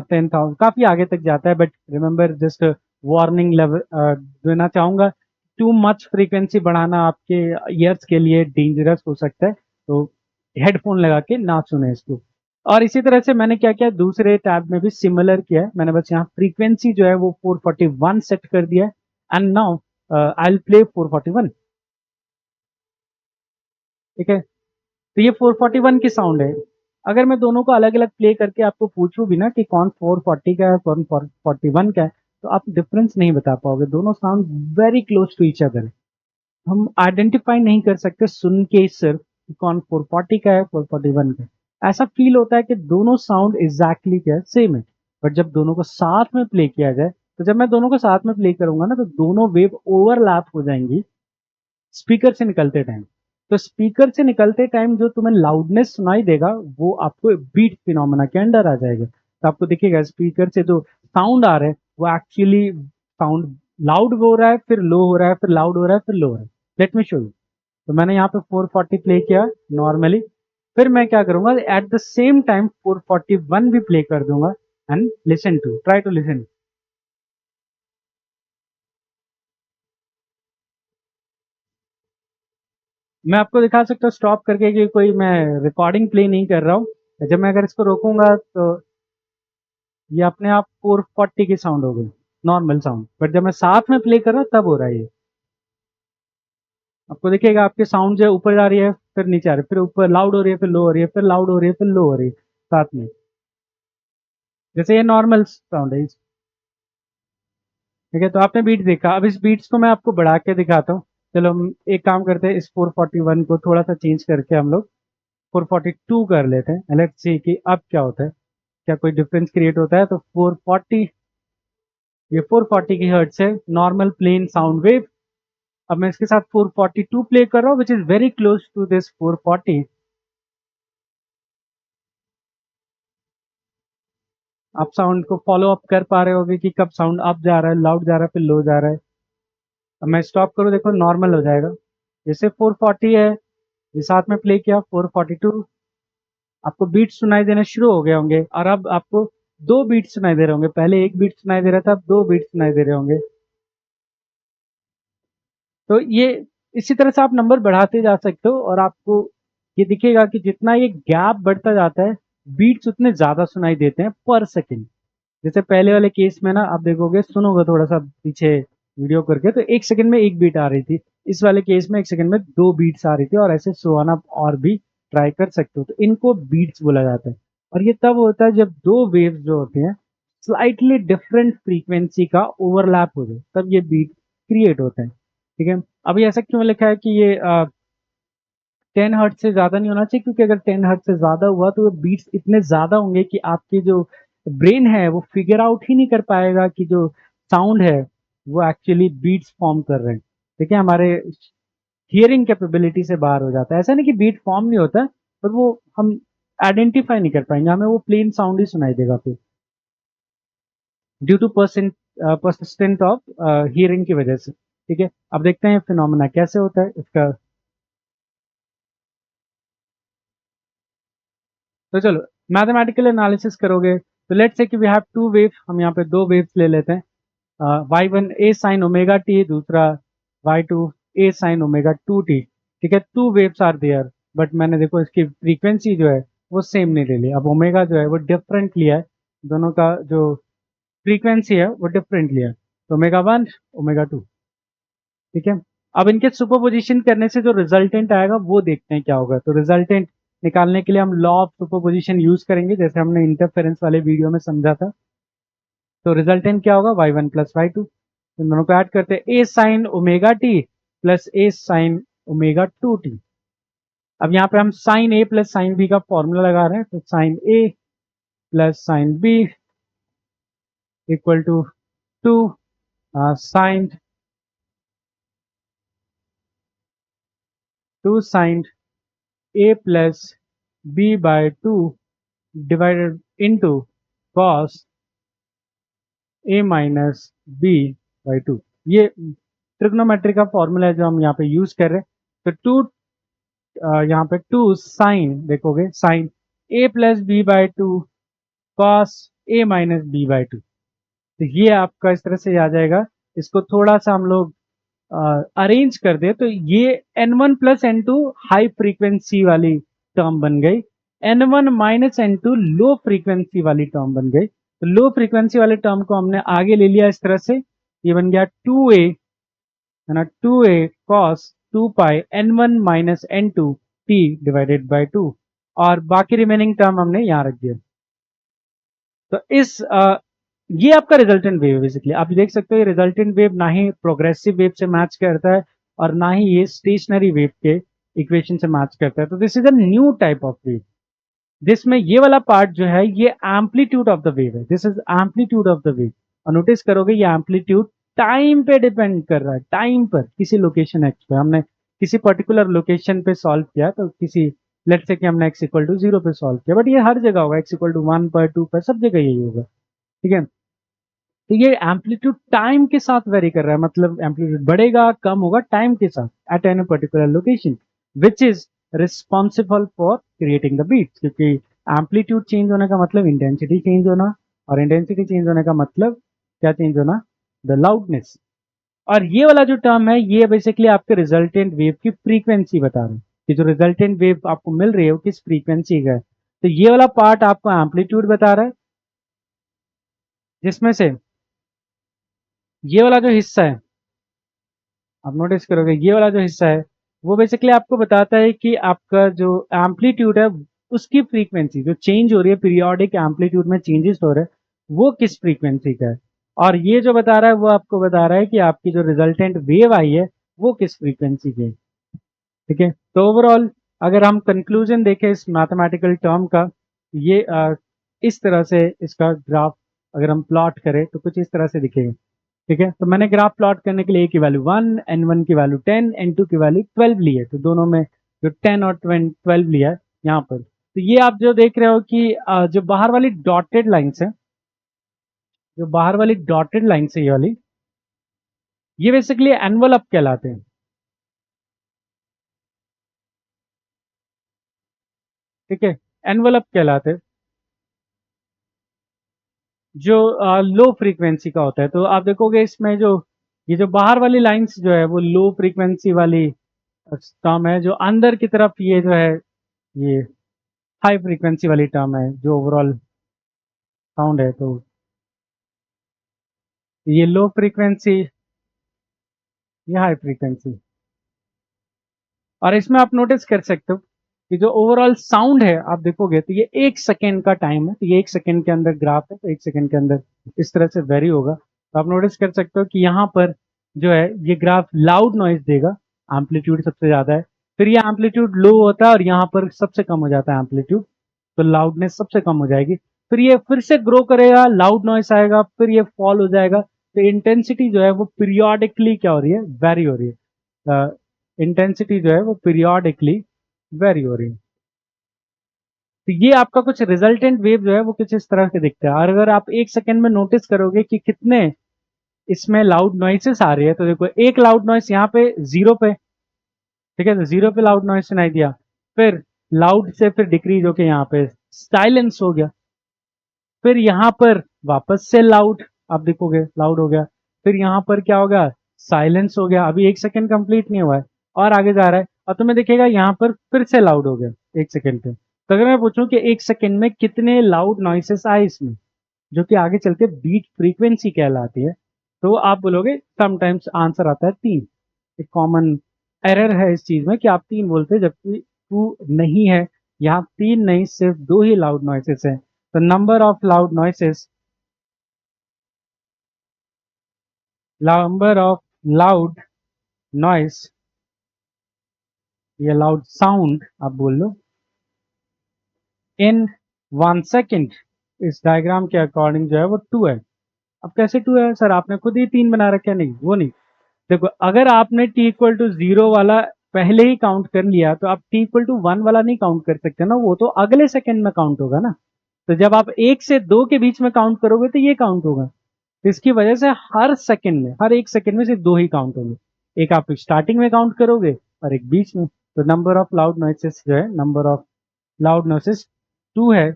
10,000 काफी आगे तक जाता है। But remember, just warning level देना चाहूंगा, टू मच फ्रीक्वेंसी बढ़ाना आपके ईयर्स के लिए डेंजरस हो सकता है, तो हेडफोन लगा के ना सुने इसको। और इसी तरह से मैंने क्या किया, दूसरे टैब में भी सिमिलर किया है, मैंने बस यहाँ फ्रीक्वेंसी जो है वो 441 सेट कर दिया है, and now I will play 441। ठीक है, तो ये 441 की साउंड है। अगर मैं दोनों को अलग अलग प्ले करके आपको पूछूं भी ना कि कौन 440 का है कौन 441 का है, तो आप डिफरेंस नहीं बता पाओगे, दोनों sound very close to each other. हम आइडेंटिफाई नहीं कर सकते सुन के ही सिर्फ कि कौन 440 का है 441 का है। ऐसा फील होता है कि दोनों साउंड एग्जैक्टली क्या है, सेम है। बट जब दोनों को साथ में प्ले किया जाए, तो जब मैं दोनों को साथ में प्ले करूंगा ना, तो दोनों वेव ओवरलैप हो जाएंगी स्पीकर से निकलते टाइम। तो स्पीकर से निकलते टाइम जो तुम्हें लाउडनेस सुनाई देगा वो आपको बीट फिनोमेना के अंडर आ जाएगा। तो आपको दिखेगा स्पीकर से जो साउंड आ रहा है वो एक्चुअली साउंड लाउड हो रहा है, फिर लो हो रहा है, फिर लाउड हो रहा है, फिर लो हो रहा है। Let me show you. तो मैंने यहाँ पे 440 प्ले किया नॉर्मली, फिर मैं क्या करूंगा, एट द सेम टाइम 441 भी प्ले कर दूंगा, and listen to, try to listen. मैं आपको दिखा सकता हूँ स्टॉप करके कि कोई मैं रिकॉर्डिंग प्ले नहीं कर रहा हूँ। जब मैं अगर इसको रोकूंगा तो ये अपने आप 440 की साउंड हो गई, नॉर्मल साउंड। बट जब मैं साथ में प्ले कर रहा हूँ तब हो रहा है ये। आपको दिखेगा आपकी साउंड जो है ऊपर जा रही है, फिर नीचे आ रही है, फिर ऊपर लाउड हो रही है, फिर लो हो रही है, फिर लाउड हो रही है, फिर लो हो रही है साथ में। जैसे ये नॉर्मल साउंड है। ठीक है, तो आपने बीट देखा, अब इस बीट्स को मैं आपको बढ़ा के दिखाता हूँ। चलो हम एक काम करते हैं, इस 441 को थोड़ा सा चेंज करके हम लोग 442 कर लेते हैं, लेट्स सी कि अब क्या होता है, क्या कोई डिफरेंस क्रिएट होता है। तो 440, ये 440 की हर्ट्ज है, नॉर्मल प्लेन साउंड वेव। अब मैं इसके साथ 442 प्ले कर रहा हूँ which is very close to this 440। आप साउंड को फॉलो अप कर पा रहे होगे कि कब साउंड अप जा रहा है, लाउड जा रहा है, फिर लो जा रहा है। अब मैं स्टॉप करूँ, देखो नॉर्मल हो जाएगा। जैसे 440 है, ये साथ में प्ले किया 442, आपको बीट सुनाई देने शुरू हो गए होंगे, और अब आपको दो बीट सुनाई दे रहे होंगे, पहले एक बीट सुनाई दे रहा था, अब दो बीट सुनाई दे रहे होंगे। तो ये इसी तरह से आप नंबर बढ़ाते जा सकते हो, और आपको ये दिखेगा कि जितना ये गैप बढ़ता जाता है बीट्स उतने ज्यादा सुनाई देते हैं पर सेकंड। जैसे पहले वाले केस में ना आप देखोगे, सुनोगे थोड़ा सा पीछे वीडियो करके, तो एक सेकंड में एक बीट आ रही थी, इस वाले केस में एक सेकंड में दो बीट्स आ रही थी, और ऐसे सो ऑन आप और भी ट्राई कर सकते हो। तो इनको बीट्स बोला जाता है। और ये तब होता है जब दो वेव्स जो होती हैं स्लाइटली डिफरेंट फ्रीक्वेंसी का ओवरलैप हो जाए, तब ये बीट क्रिएट होता है। ठीक है, अभी ऐसा क्यों लिखा है कि ये 10 हर्ट्ज से ज्यादा नहीं होना चाहिए, क्योंकि अगर 10 हर्ट्ज से ज्यादा हुआ तो बीट्स इतने ज्यादा होंगे कि आपकी जो ब्रेन है वो फिगर आउट ही नहीं कर पाएगा कि जो साउंड है वो एक्चुअली बीट्स फॉर्म कर रहे हैं। ठीक है, हमारे हियरिंग कैपेबिलिटी से बाहर हो जाता है। ऐसा नहीं कि बीट फॉर्म नहीं होता, पर वो हम आइडेंटिफाई नहीं कर पाएंगे, हमें वो प्लेन साउंड ही सुनाई देगा फिर, due to persistent of hearing की वजह से। ठीक है, अब देखते हैं फिनोमेना कैसे होता है इसका। तो चलो मैथमेटिकल एनालिसिस करोगे तो लेट्स से कि वी हैव टू वेव, हम यहाँ पे दो वेव्स ले लेते हैं, y1 a sin omega T, दूसरा y2 a sin omega 2t। ठीक है, two waves are there, but मैंने देखो इसकी फ्रीक्वेंसी जो है वो सेम नहीं ले ली। अब ओमेगा जो है वो डिफरेंट लिया है, दोनों का जो फ्रीक्वेंसी है वो डिफरेंट लिया है, तो ओमेगा 1 ओमेगा 2। ठीक है, अब इनके सुपरपोजिशन करने से जो रिजल्टेंट आएगा वो देखते हैं क्या होगा। तो रिजल्टेंट निकालने के लिए हम लॉ ऑफ सुपरपोजिशन यूज करेंगे, जैसे हमने इंटरफेरेंस वाले वीडियो में समझा था। तो रिजल्टेंट क्या होगा, y1 प्लस y2, इन दोनों को ऐड करते हैं, a sine omega t plus a sine omega 2t। अब यहाँ पे हम sine a plus sine b का फॉर्मूला लगा रहे हैं, तो sine a plus sine b equal to 2 sine 2 sine a plus b by 2 divided into cos a minus b by 2। ये ट्रिग्नोमेट्री का फॉर्मूला है जो हम यहाँ पे यूज कर रहे हैं। तो यहाँ पे 2 साइन देखोगे, sine a plus B by 2 cos a minus B by 2। तो ये आपका इस तरह से आ जाएगा। इसको थोड़ा सा हम लोग अरेंज कर दे तो ये n1 plus n2 high frequency वाली टर्म बन गई, n1 minus n2 low frequency वाली टर्म बन गई। तो लो फ्रीक्वेंसी वाले टर्म को हमने आगे ले लिया इस तरह से, ये बन गया 2a है ना, 2a cos 2 पाई n1 minus n2 t divided bye 2, और बाकी रिमेनिंग टर्म हमने यहाँ रख दिया। तो ये आपका रिजल्टेंट वेव है बेसिकली। आप देख सकते हो ये रिजल्टेंट वेव ना ही प्रोग्रेसिव वेव से मैच करता है और ना ही ये स्टेशनरी वेव के इक्वेशन से मैच करता है। तो this is a new type of wave, जिसमें ये वाला पार्ट जो है ये एम्पलीट्यूड ऑफ द वेव है, this is amplitude of the wave. और नोटिस करोगे ये एम्पलीट्यूड टाइम पे डिपेंड कर रहा है, टाइम पर, किसी लोकेशन एक्स पे। हमने किसी पर्टिकुलर लोकेशन पे सॉल्व किया, तो किसी लेट्स से कि हमने x इक्वल टू 0 पे सॉल्व किया, बट ये हर जगह होगा, x इक्वल टू 1 पर 2 पर सब जगह यही होगा। ठीक है, तो ये एम्पलीट्यूड टाइम के साथ वेरी कर रहा है, मतलब एम्पलीट्यूड बढ़ेगा कम होगा टाइम के साथ at any particular location, which is responsible for creating the beats. क्योंकि एम्पलीट्यूड चेंज होने का मतलब इंटेंसिटी चेंज होना, और इंटेंसिटी चेंज होने का मतलब क्या चेंज होना, द लाउडनेस। और ये वाला जो टर्म है ये बेसिकली आपके रिजल्टेंट वेव की फ्रीक्वेंसी बता रहे हैं कि जो रिजल्टेंट वेव आपको मिल रही है वो किस फ्रीक्वेंसी का है। तो ये वाला पार्ट आपको एम्पलीट्यूड बता रहा है, जिसमें से ये वाला जो हिस्सा है, आप नोटिस करोगे ये वाला जो हिस्सा है वो बेसिकली आपको बताता है कि आपका जो एम्पलीट्यूड है उसकी फ्रीक्वेंसी जो चेंज हो रही है, पीरियोडिक एम्पलीट्यूड में चेंजेस हो रहे हैं, वो किस फ्रीक्वेंसी का है। और ये जो बता रहा है वो आपको बता रहा है कि आपकी जो रिजल्टेंट वेव आई है वो किस फ्रीक्वेंसी की है। ठीक है, तो ओवरऑल अगर हम कंक्लूजन देखें इस मैथमेटिकल टर्म का, ये इस तरह से इसका ग्राफ अगर हम प्लॉट करें तो कुछ इस तरह से दिखेगा। ठीक है, तो मैंने ग्राफ प्लॉट करने के लिए ए की वैल्यू 1, n1 की वैल्यू 10, n2 की वैल्यू 12 ली है, तो दोनों में जो 10 और 12 लिया है यहाँ पर। तो ये आप जो देख रहे हो कि जो बाहर वाली डॉटेड लाइन्स है, जो बाहर वाली डॉटेड लाइन्स है ये वाली, ये बेसिकली एनवलप कहलाते हैं। ठीक है, एनवलप कहलाते हैं जो लो फ्रीक्वेंसी का होता है। तो आप देखोगे इसमें जो ये जो बाहर वाली लाइंस जो है वो लो फ्रीक्वेंसी वाली टर्म है, जो अंदर की तरफ ये जो है ये हाई फ्रीक्वेंसी वाली टर्म है जो ओवरऑल साउंड है। तो ये लो फ्रीक्वेंसी, ये हाई फ्रीक्वेंसी। और इसमें आप नोटिस कर सकते हो कि जो ओवरऑल साउंड है आप देखोगे तो ये 1 सेकेंड का टाइम है, तो ये 1 सेकेंड के अंदर ग्राफ है, तो 1 सेकेंड के अंदर इस तरह से वेरी होगा। तो आप नोटिस कर सकते हो कि यहाँ पर जो है ये ग्राफ लाउड नॉइज देगा, एम्पलीट्यूड सबसे ज्यादा है, फिर ये एम्पलीट्यूड लो होता है और यहाँ पर सबसे कम हो जाता है एम्पलीट्यूड, तो लाउडनेस सबसे कम हो जाएगी, फिर ये फिर से ग्रो करेगा, लाउड नॉइस आएगा, फिर ये फॉल हो जाएगा। तो इंटेंसिटी जो है वो पीरियोडिकली क्या हो रही है, वेरी हो रही है, इंटेंसिटी जो है वो पीरियोडिकली वेरी हो रही है। तो ये आपका कुछ रिजल्टेंट वेव जो है वो कुछ इस तरह के दिखता है। और अगर आप 1 सेकेंड में नोटिस करोगे कि कितने इसमें लाउड नॉइसेस आ रही है, तो देखो एक लाउड नॉइस यहाँ पे 0 पे, ठीक है, तो 0 पे लाउड नॉइस सुनाई दिया, फिर लाउड से फिर डिक्रीज होके यहाँ पे साइलेंस हो गया, फिर यहाँ पर वापस से लाउड, आप देखोगे लाउड हो गया, फिर यहाँ पर क्या होगा, साइलेंस हो गया, अभी 1 सेकेंड कंप्लीट नहीं हुआ है और आगे जा रहा है, और तुम्हें दिखेगा यहाँ पर फिर से लाउड हो गया 1 सेकेंड पे। तो अगर मैं पूछूं कि 1 सेकेंड में कितने लाउड नॉइसेस आए इसमें, जो कि आगे चल के बीट फ्रीक्वेंसी कहलाती है, तो आप बोलोगे समटाइम्स आंसर आता है 3। एक कॉमन एरर है इस चीज में कि आप 3 बोलते हैं, जबकि 2 नहीं है, यहाँ 3 नहीं, सिर्फ 2 ही लाउड नॉइसेस है। तो number of loud noises, number of loud noise या लाउड साउंड आप बोल लो इन 1 सेकेंड, इस डायग्राम के अकॉर्डिंग जो है वो 2 है। अब कैसे 2 है सर, आपने खुद ही 3 बना रखा है? नहीं, वो नहीं। देखो अगर आपने t इक्वल टू 0 वाला पहले ही काउंट कर लिया, तो आप t इक्वल टू 1 वाला नहीं काउंट कर सकते ना, वो तो अगले सेकंड में काउंट होगा ना। तो जब आप 1 से 2 के बीच में काउंट करोगे तो ये काउंट होगा। तो इसकी वजह से हर सेकंड में, हर 1 सेकंड में सिर्फ 2 ही काउंट होंगे, एक आप स्टार्टिंग में काउंट करोगे और एक बीच में। तो नंबर ऑफ लाउड नॉइसेस जो है, नंबर ऑफ लाउड नॉइसेस 2 है,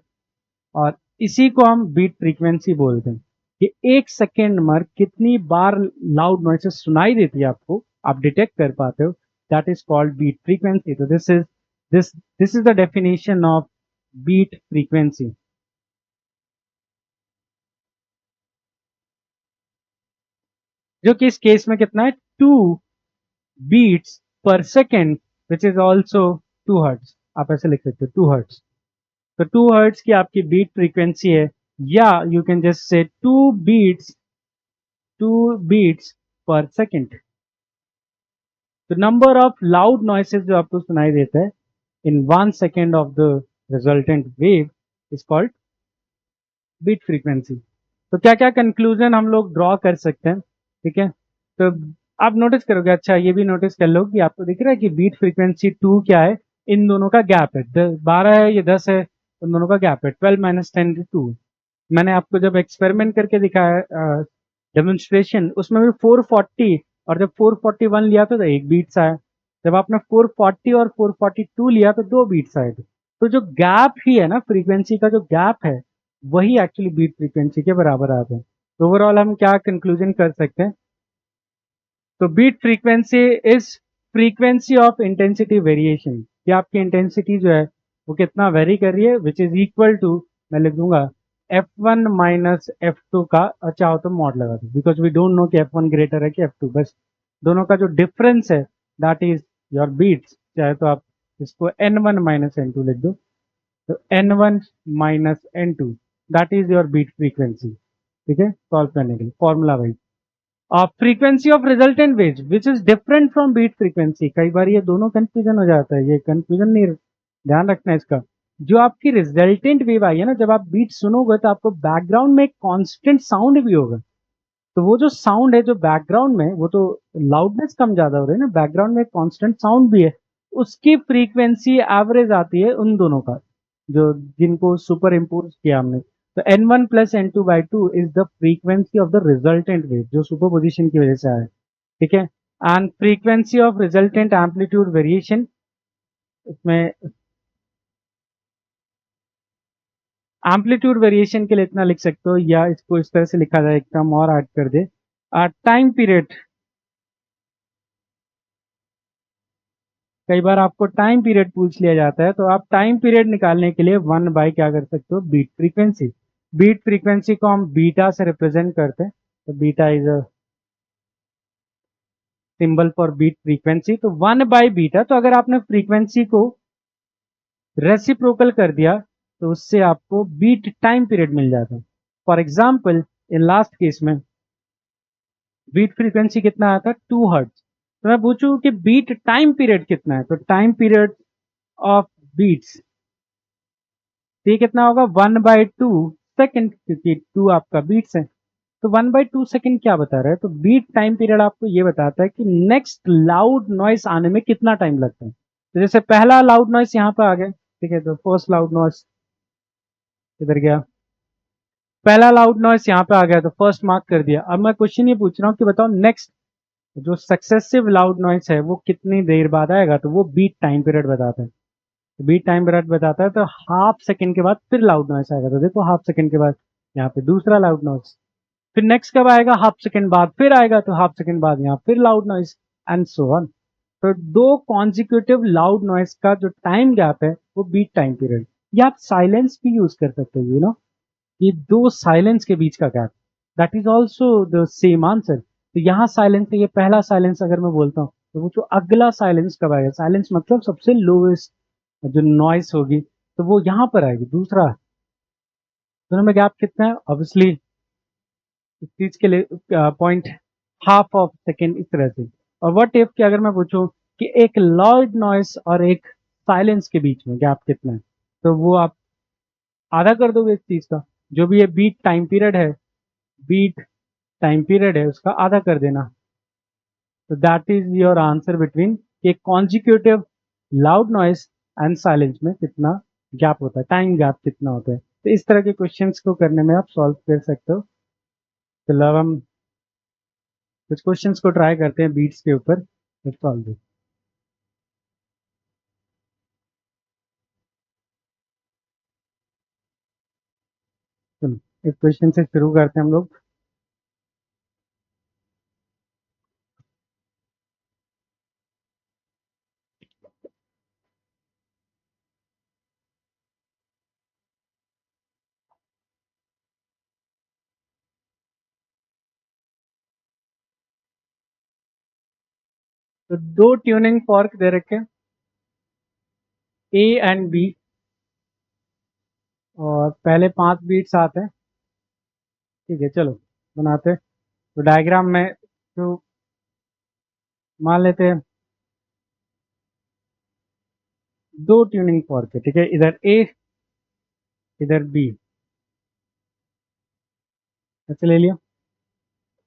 और इसी को हम बीट फ्रीक्वेंसी बोलते हैं कि 1 सेकेंड में कितनी बार लाउड नॉइसेस सुनाई देती है आपको, आप डिटेक्ट कर पाते हो, that is called beat frequency. तो this is the definition of beat frequency, जो कि इस केस में कितना है, 2 बीट्स पर second, which is also 2 hertz. आप ऐसे लिख सकते हो 2 हर्ट्ज। तो 2 हर्ट्ज की आपकी बीट फ्रीक्वेंसी है, या you can just say 2 beats पर सेकेंड। तो नंबर ऑफ लाउड नॉइसेस जो आपको सुनाई देता है in 1 second of the resultant wave is called beat frequency. तो क्या क्या कंक्लूजन हम लोग ड्रॉ कर सकते हैं, ठीक है। तो आप नोटिस करोगे, अच्छा ये भी नोटिस कर लो कि आपको दिख रहा है कि बीट फ्रीक्वेंसी 2 क्या है, इन दोनों का गैप है, 12 है, ये 10 है, उन दोनों का गैप है 12 माइनस 10 2। मैंने आपको जब एक्सपेरिमेंट करके दिखाया डेमोन्स्ट्रेशन, उसमें भी 440, और जब 441 लिया था तो 1 बीट्स आया, जब आपने 440 और 442 लिया तो 2 बीट्स आए थे। तो जो गैप ही है ना, फ्रीक्वेंसी का जो गैप है, वही एक्चुअली बीट फ्रीक्वेंसी के बराबर आते हैं। तो ओवरऑल हम क्या कंक्लूजन कर सकते हैं, तो beat frequency is frequency of intensity variation, कि आपकी इंटेंसिटी जो है वो कितना वेरी कर रही है, विच इज इक्वल टू, मैं लिख दूंगा F1 माइनस F2 का, चाहो तो मॉड लगा दो, बिकॉज वी डोंट नो कि F1 ग्रेटर है कि F2, बस दोनों का जो डिफरेंस है दैट इज योर बीट्स। चाहे तो आप इसको N1 माइनस N2 लिख दो, तो N1 minus N2 that is your beat frequency, ठीक है, सॉल्व करने के लिए फॉर्मूला भाई। Frequency of resultant wave which is different from beat frequency, कई बार ये दोनों कंफ्यूजन हो जाता है, ये कंफ्यूजन नहीं, ध्यान रखना है इसका। जो आपकी रिजल्टेंट वेव आई है ना, जब आप बीट सुनोगे तो आपको बैकग्राउंड में एक कांस्टेंट साउंड भी होगा, तो वो जो साउंड है जो बैकग्राउंड में, वो तो लाउडनेस कम ज्यादा हो रही है ना, बैकग्राउंड में एक कांस्टेंट साउंड भी है, उसकी फ्रीक्वेंसी एवरेज आती है उन दोनों का, जो जिनको सुपर इम्पोज किया हमने। तो N1 plus N2 by 2 is the frequency of the resultant wave, जो सुपर पोजिशन की वजह से आया है, ठीक है। And frequency of resultant amplitude variation, इसमें एम्पलीट्यूड वेरिएशन के लिए इतना लिख सकते हो, या इसको इस तरह से लिखा जाए, एक टर्म और ऐड कर दे, टाइम पीरियड। कई बार आपको टाइम पीरियड पूछ लिया जाता है, तो आप टाइम पीरियड निकालने के लिए 1 बाई क्या कर सकते हो, बीट फ्रीक्वेंसी। बीट फ्रीक्वेंसी को हम बीटा से रिप्रेजेंट करते हैं, तो beta is a symbol for beat frequency. तो 1/बीटा, तो अगर आपने फ्रीक्वेंसी को रेसिप्रोकल कर दिया तो उससे आपको बीट टाइम पीरियड मिल जाता है। For example in last case में बीट फ्रीक्वेंसी कितना आया था, 2 हर्ट्ज। तो मैं पूछूं कि बीट टाइम पीरियड कितना है, तो टाइम पीरियड ऑफ बीट्स, तो ये कितना होगा, 1/2 सेकेंड, क्योंकि 2 आपका बीट्स है। तो 1/2 सेकेंड क्या बता रहा है, तो बीट टाइम पीरियड आपको ये बताता है कि नेक्स्ट लाउड नॉइस आने में कितना टाइम लगता है। तो जैसे पहला लाउड नॉइस यहाँ पे आ गया, ठीक है, तो फर्स्ट लाउड नॉइस इधर गया, पहला लाउड नॉइस यहाँ पे आ गया तो फर्स्ट मार्क कर दिया। अब मैं क्वेश्चन ये पूछ रहा हूँ कि बताओ नेक्स्ट जो सक्सेसिव लाउड नॉइस है वो कितनी देर बाद आएगा, तो वो बीट टाइम पीरियड बताता है। बीट टाइम पीरियड बताता है तो हाफ सेकंड के बाद फिर लाउड नॉइस आएगा, तो देखो हाफ सेकंड के बाद यहाँ पे दूसरा लाउड नॉइस, फिर नेक्स्ट कब आएगा, हाफ सेकंड बाद फिर आएगा, तो हाफ सेकंड बाद यहाँ फिर loud noise and so on. तो दो कॉन्जिक्यूटिव लाउड नॉइस का जो टाइम गैप है वो बीट टाइम पीरियड। या आप साइलेंस भी यूज कर सकते हो, यू नो, ये दो साइलेंस के बीच का gap, that is also the same answer. तो यहाँ साइलेंस है, ये पहला साइलेंस अगर मैं बोलता हूँ तो वो जो अगला साइलेंस कब आएगा, साइलेंस मतलब सबसे लोएस्ट जो नॉइस होगी तो वो यहाँ पर आएगी दूसरा। दोनों में गैप कितना है, ऑब्वियसली इस चीज के लिए पॉइंट हाफ ऑफ सेकेंड इस तरह से। और व्हाट इफ कि अगर मैं पूछूं कि एक लाउड नॉइस और एक साइलेंस के बीच में गैप कितना है, तो वो आप आधा कर दोगे इस चीज का, जो भी ये बीट टाइम पीरियड है, बीट टाइम पीरियड है उसका आधा कर देना। तो that is your answer between A consecutive loud noise and silence में कितना गैप होता है, टाइम गैप कितना होता है। तो इस तरह के क्वेश्चंस को करने में आप सॉल्व कर सकते हो। चलो अब हम कुछ क्वेश्चंस को ट्राई करते हैं बीट्स के ऊपर, तो सॉल्व। चलो एक क्वेश्चन से शुरू करते हैं हम लोग। तो दो ट्यूनिंग फॉर्क दे रखे हैं, ए एंड बी, और पहले 5 बीट्स आते हैं। ठीक है चलो बनाते हैं। तो डायग्राम में तो मान लेते हैं दो ट्यूनिंग फॉर्क है, ठीक है, इधर ए इधर बी, ऐसे ले लिया।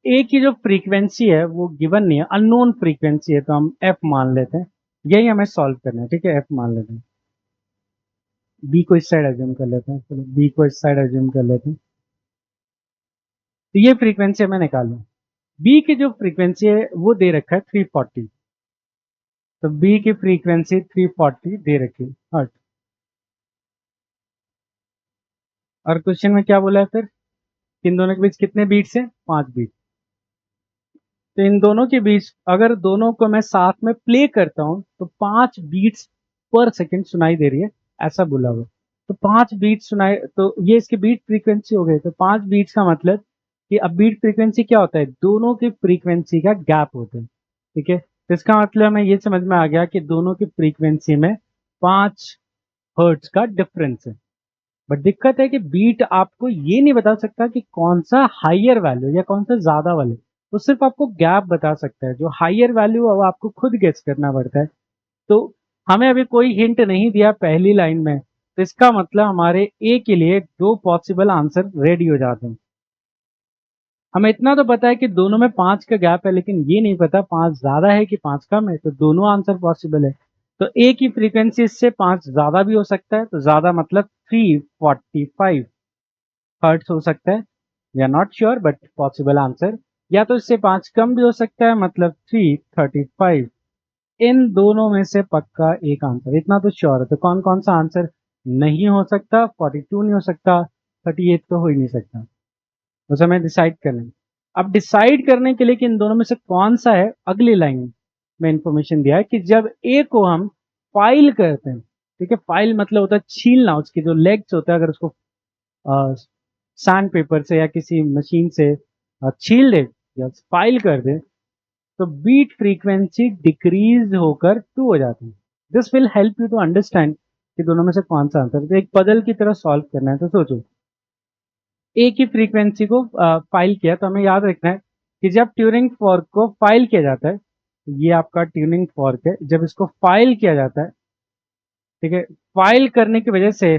ए की जो फ्रीक्वेंसी है वो गिवन नहीं है, अननोन फ्रीक्वेंसी है, तो हम एफ मान लेते हैं। यही हमें सॉल्व करना है, ठीक है, एफ मान लेते हैं। बी को इस साइड एज्यूम कर लेते हैं, चलो बी को इस साइड एज्यूम कर लेते हैं। तो ये फ्रीक्वेंसी हमें निकालनी है। बी की जो फ्रीक्वेंसी है वो दे रखा है 340, तो बी की फ्रीक्वेंसी 340 दे रखी है हर्ट। और क्वेश्चन में क्या बोला है फिर, इन दोनों के बीच कितने बीट्स हैं, 5 बीट। तो इन दोनों के बीच अगर दोनों को मैं साथ में प्ले करता हूं तो 5 बीट्स पर सेकंड सुनाई दे रही है, ऐसा बोला हुआ। तो 5 बीट सुनाई, तो ये इसके बीट फ्रीक्वेंसी हो गए। तो 5 बीट्स का मतलब कि अब बीट फ्रीक्वेंसी क्या होता है, दोनों की फ्रीक्वेंसी का गैप होता है, ठीक है। तो इसका मतलब हमें ये समझ में आ गया कि दोनों की फ्रीक्वेंसी में 5 हर्ट्ज का डिफरेंस है। बट दिक्कत है कि बीट आपको ये नहीं बता सकता कि कौन सा हाइयर वैल्यू या कौन सा ज्यादा वाले, तो सिर्फ आपको गैप बता सकता है। जो हाइयर वैल्यू है वो आपको खुद गेस करना पड़ता है। तो हमें अभी कोई हिंट नहीं दिया पहली लाइन में, तो इसका मतलब हमारे ए के लिए दो पॉसिबल आंसर रेडी हो जाते हैं। हमें इतना तो पता है कि दोनों में 5 का गैप है, लेकिन ये नहीं पता 5 ज्यादा है कि 5 कम है, तो दोनों आंसर पॉसिबल है। तो ए की फ्रीक्वेंसी इससे 5 ज्यादा भी हो सकता है, तो ज्यादा मतलब 345 हर्ट्स हो सकता है, we are not sure but possible answer. या तो इससे 5 कम भी हो सकता है, मतलब 335। इन दोनों में से पक्का एक आंसर, इतना तो श्योर है। तो कौन कौन सा आंसर नहीं हो सकता, 42 नहीं हो सकता, 38 तो हो ही नहीं सकता, उस हमें डिसाइड करना है। अब डिसाइड करने के लिए कि इन दोनों में से कौन सा है, अगली लाइन में इंफॉर्मेशन दिया है कि जब ए को हम फाइल करते हैं, ठीक है, फाइल मतलब होता है छीलना, उसके जो लेग्स होता है अगर उसको सैंड पेपर से या किसी मशीन से छील दे या फाइल कर दे, तो बीट फ्रीक्वेंसी डिक्रीज होकर 2 हो जाती है। This will help you to understand कि दोनों में से कौन सा आंसर है। तो एक पजल की तरह सॉल्व करना है, तो सोचो ए की फ्रीक्वेंसी को फाइल किया, तो हमें याद रखना है कि जब ट्यूरिंग फॉर्क को फाइल किया जाता है, ये आपका ट्यूनिंग फॉर्क है, जब इसको फाइल किया जाता है, ठीक है, फाइल करने की वजह से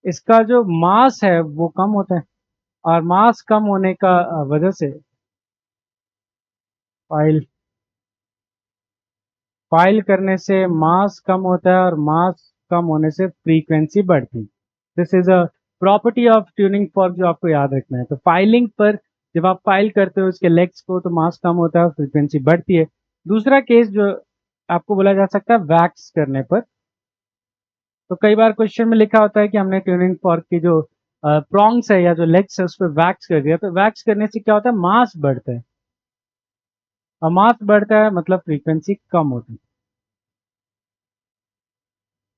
इसका जो मास है वो कम होता है, और मास कम होने का वजह से फाइल फाइल करने से मास कम होता है, और मास कम होने से फ्रीक्वेंसी बढ़ती है। This is a property of tuning fork जो आपको याद रखना है, तो फाइलिंग पर जब आप फाइल करते हो उसके लेग्स को तो मास कम होता है, फ्रीक्वेंसी बढ़ती है। दूसरा केस जो आपको बोला जा सकता है वैक्स करने पर, तो कई बार क्वेश्चन में लिखा होता है कि हमने ट्यूनिंग फॉर्क की जो प्रॉन्ग्स है या जो लेग्स है उस पर वैक्स कर दिया, तो वैक्स करने से क्या होता है, मास बढ़ता है, और मास बढ़ता है मतलब फ्रीक्वेंसी कम होती है।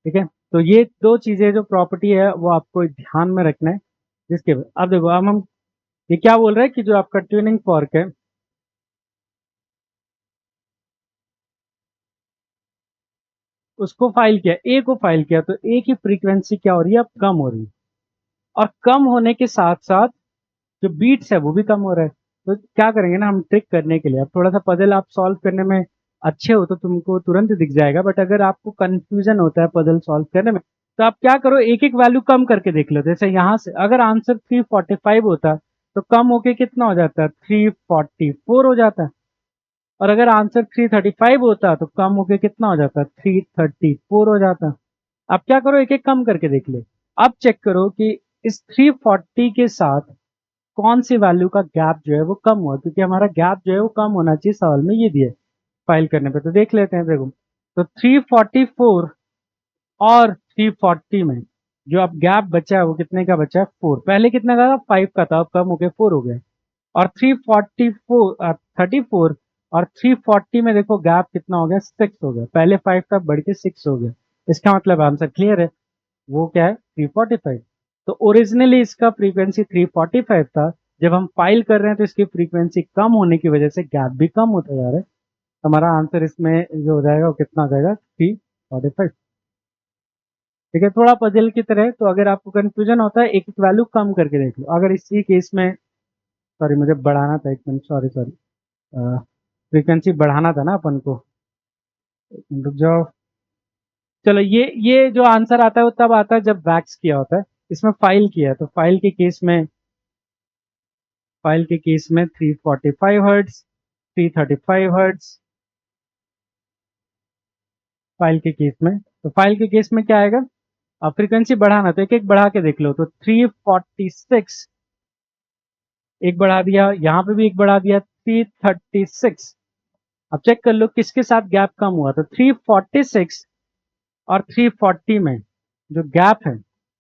ठीक है, तो ये दो चीजें जो प्रॉपर्टी है वो आपको ध्यान में रखना है। जिसके अब देखो, अब हम ये क्या बोल रहे हैं कि जो आपका ट्यूनिंग फॉर्क है उसको फाइल किया, ए को फाइल किया, तो ए की फ्रीक्वेंसी क्या हो रही है, अब कम हो रही है, और कम होने के साथ साथ जो बीट्स है वो भी कम हो रहा है। तो क्या करेंगे ना हम, ट्रिक करने के लिए, अब थोड़ा सा पजल आप सॉल्व करने में अच्छे हो तो तुमको तुरंत दिख जाएगा, बट अगर आपको कंफ्यूजन होता है पजल सॉल्व करने में, तो आप क्या करो, एक एक वैल्यू कम करके देख लो। जैसे यहाँ से अगर आंसर 345 होता तो कम होके कितना हो जाता है, 344 हो जाता है, और अगर आंसर 335 होता तो कम होके कितना हो जाता, 334 हो जाता। अब क्या करो, एक एक कम करके देख ले। अब चेक करो कि इस 340 के साथ कौन सी वैल्यू का गैप जो है वो कम हुआ, क्योंकि हमारा गैप जो है वो कम होना चाहिए, सवाल में ये दिया फाइल करने पे। तो देख लेते हैं, देखो, तो 344 और 340 में जो अब गैप बचा है वो कितने का बचा है, 4। पहले कितने का था, 5 का था, अब कम हो गया 4 हो गया। और 34 और 340 में देखो गैप कितना हो गया, 6 हो गया, पहले 5 था बढ़ के 6 हो गया। इसका मतलब आंसर क्लियर है, वो क्या है, 345। तो ओरिजिनली इसका फ्रीक्वेंसी 345 था, जब हम फाइल कर रहे हैं तो इसकी फ्रीक्वेंसी कम होने की वजह से गैप भी कम होता जा रहा है। हमारा आंसर इसमें जो हो जाएगा वो कितना आ जाएगा, 345। ठीक है, थोड़ा पजल की तरह है, तो अगर आपको कंफ्यूजन होता है एक एक वैल्यू कम करके देख लो। अगर इसी केस में, सॉरी मुझे बढ़ाना था, एक मिनट, सॉरी सॉरी, फ्रीक्वेंसी बढ़ाना था ना अपन को, रुक जाओ। चलो, ये जो आंसर आता है वो तब आता है जब वैक्स किया होता है, इसमें फाइल किया है, तो फाइल के केस में 345 हर्ट्ज, 335 हर्ट्ज फाइल के केस में। तो फाइल के केस में क्या आएगा, अब फ्रीक्वेंसी बढ़ाना तो एक एक बढ़ा के देख लो, तो 346 एक बढ़ा दिया, यहाँ पे भी एक बढ़ा दिया, 336। अब चेक कर लो किसके साथ गैप कम हुआ, तो 346 और 340 में जो गैप है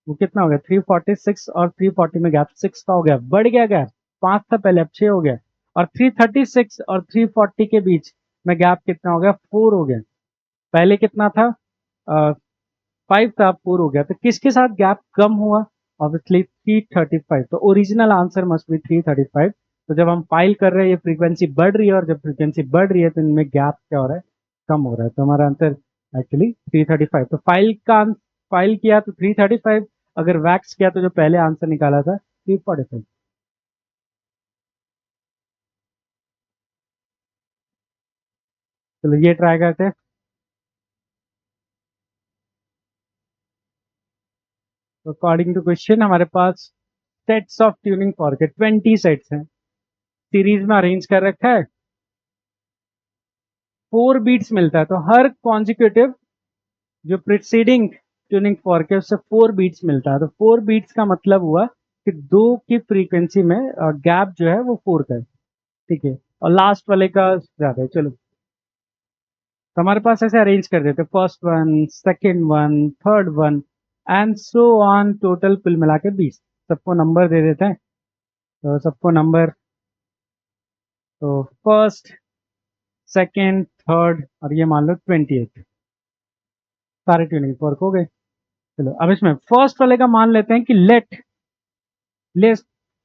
वो कितना हो गया, 346 और 340 में गैप 6 का हो गया, बढ़ गया गैप, 5 था पहले अब 6 हो गया। और 336 और 340 के बीच में गैप कितना हो गया, 4 हो गया, पहले कितना था, 5 था, 4 हो गया। तो किसके साथ गैप कम हुआ, ऑब्वियसली 335। तो ओरिजिनल आंसर मस्ट बी 335। तो जब हम फाइल कर रहे हैं ये फ्रीक्वेंसी बढ़ रही है, और जब फ्रीक्वेंसी बढ़ रही है तो इनमें गैप क्या हो रहा है, कम हो रहा है। तो हमारा आंसर एक्चुअली 335। तो फाइल किया तो 335, अगर वैक्स किया तो जो पहले आंसर निकाला था 345। चलो ये ट्राई करते हैं। तो अकॉर्डिंग टू क्वेश्चन हमारे पास सेट्स ऑफ ट्यूनिंग फॉर्क है, 20 सेट्स हैं, सीरीज में अरेंज कर रखा है, 4 बीट्स मिलता है, तो हर कॉन्जिक्यूटिव जो प्रिसीडिंग ट्यूनिंग फॉर्क है उससे 4 बीट्स मिलता है। तो 4 बीट्स का मतलब हुआ कि दो की फ्रीक्वेंसी में गैप जो है वो 4 का है। ठीक है, और लास्ट वाले का ज्यादा है। चलो, तो हमारे पास ऐसे अरेंज कर देते, first one, second one, third one, and so on, total कुल मिला के 20। सबको नंबर दे देते हैं, तो सबको नंबर, तो फर्स्ट, सेकेंड, थर्ड, और ये मान लो 28, सारे ट्यूनिंग फॉर्क हो गए। चलो, अब इसमें फर्स्ट वाले का मान लेते हैं कि ले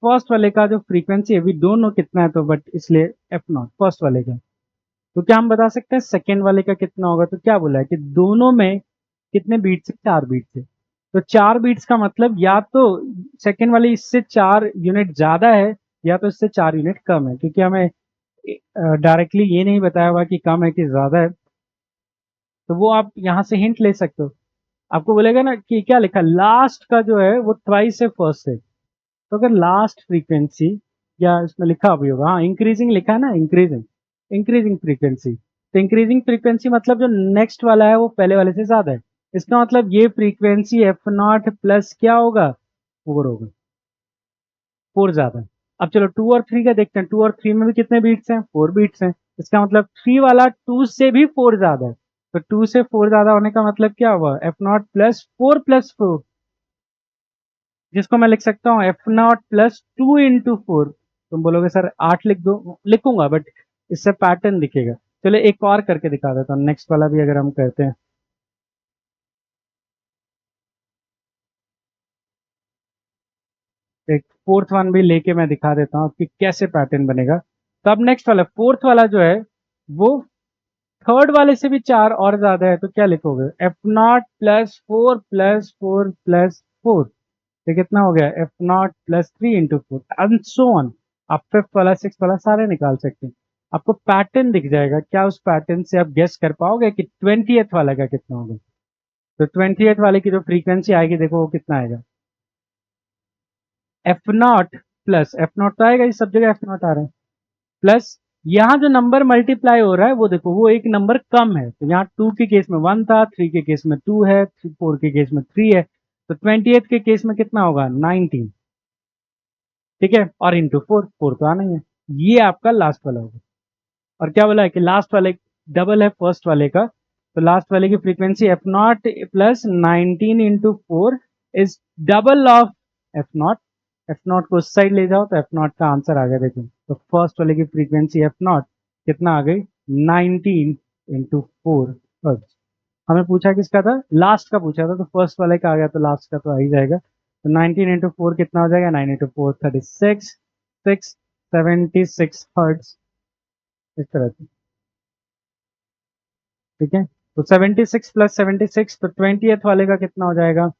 फर्स्ट वाले का जो फ्रीक्वेंसी है, वी डोंट नो कितना है, तो बट इसलिए एफ नॉट फर्स्ट वाले का। तो क्या हम बता सकते हैं सेकेंड वाले का कितना होगा, तो क्या बोला है कि दोनों में कितने बीट्स है, 4 बीट्स है। तो 4 बीट्स का मतलब या तो सेकेंड वाले इससे 4 यूनिट ज्यादा है, या तो इससे 4 यूनिट कम है, क्योंकि हमें डायरेक्टली ये नहीं बताया हुआ कि कम है कि ज्यादा है। तो वो आप यहाँ से हिंट ले सकते हो। आपको बोलेगा ना कि क्या लिखा, लास्ट का जो है वो ट्वाइस है फर्स्ट से, तो अगर लास्ट फ्रीक्वेंसी, या इसमें लिखा भी होगा, हाँ इंक्रीजिंग लिखा है ना, इंक्रीजिंग, इंक्रीजिंग फ्रीक्वेंसी, तो इंक्रीजिंग फ्रीक्वेंसी मतलब जो नेक्स्ट वाला है वो पहले वाले से ज्यादा है। इसका मतलब ये फ्रीक्वेंसी एफ नॉट प्लस क्या होगा, 4 हो गए, 4 ज्यादा है। अब चलो 2 और 3 का देखते हैं, 2 और 3 में भी कितने बीट्स हैं, 4 बीट्स हैं। इसका मतलब 3 वाला 2 से भी 4 ज्यादा है, तो 2 से 4 ज्यादा होने का मतलब क्या हुआ, एफ नॉट प्लस 4, जिसको मैं लिख सकता हूँ एफ नॉट प्लस 2 into 4। तुम बोलोगे सर 8 लिख दो, लिखूंगा बट इससे पैटर्न दिखेगा। चलो एक और करके दिखा देता हूँ, नेक्स्ट वाला भी अगर हम कहते हैं, एक फोर्थ वन भी लेके मैं दिखा देता हूँ कि कैसे पैटर्न बनेगा। तो अब नेक्स्ट वाला फोर्थ वाला जो है वो थर्ड वाले से भी 4 और ज्यादा है, तो क्या लिखोगे, एफ नॉट प्लस 4 तो कितना हो गया, F not plus 3 into 4 and so on. आप फिफ्थ वाला सिक्स वाला सारे निकाल सकते हैं। आपको पैटर्न दिख जाएगा, क्या उस पैटर्न से आप गेस कर पाओगे कि 20th वाला का कितना होगा। तो 20th वाले की जो फ्रीक्वेंसी आएगी देखो वो कितना आएगा, F not plus, F not तो आएगा, इस सब जगह एफ नॉट आ रहा है, प्लस यहाँ जो नंबर मल्टीप्लाई हो रहा है वो देखो वो एक नंबर कम है, तो यहाँ 2 के केस में 1 था, 3 के केस में 2 है, 4 के केस में 3 है, तो 20th के केस में कितना होगा 19। ठीक है, और इंटू 4, 4 तो आना ही है। ये आपका लास्ट वाला होगा। और क्या बोला है कि लास्ट वाले डबल है फर्स्ट वाले का, तो लास्ट वाले की frequency F not plus 19 into 4 is double of F not. F not को उस साइड ले जाओ तो एफ नॉट का आंसर आ गया, देखो तो फर्स्ट वाले की फ्रीक्वेंसी एफ नॉट कितना आ गई, 19 into 4 हर्ट्ज। हमें पूछा किसका था, लास्ट का पूछा था, तो फर्स्ट वाले का आ गया तो लास्ट का तो आ ही जाएगा। तो 19 into 4 कितना हो जाएगा, 9 into 4 36, 676 हर्ट्ज, इस तरह से। ठीक है, तो 76 प्लस 76, तो 20th वाले का कितना हो जाएगा,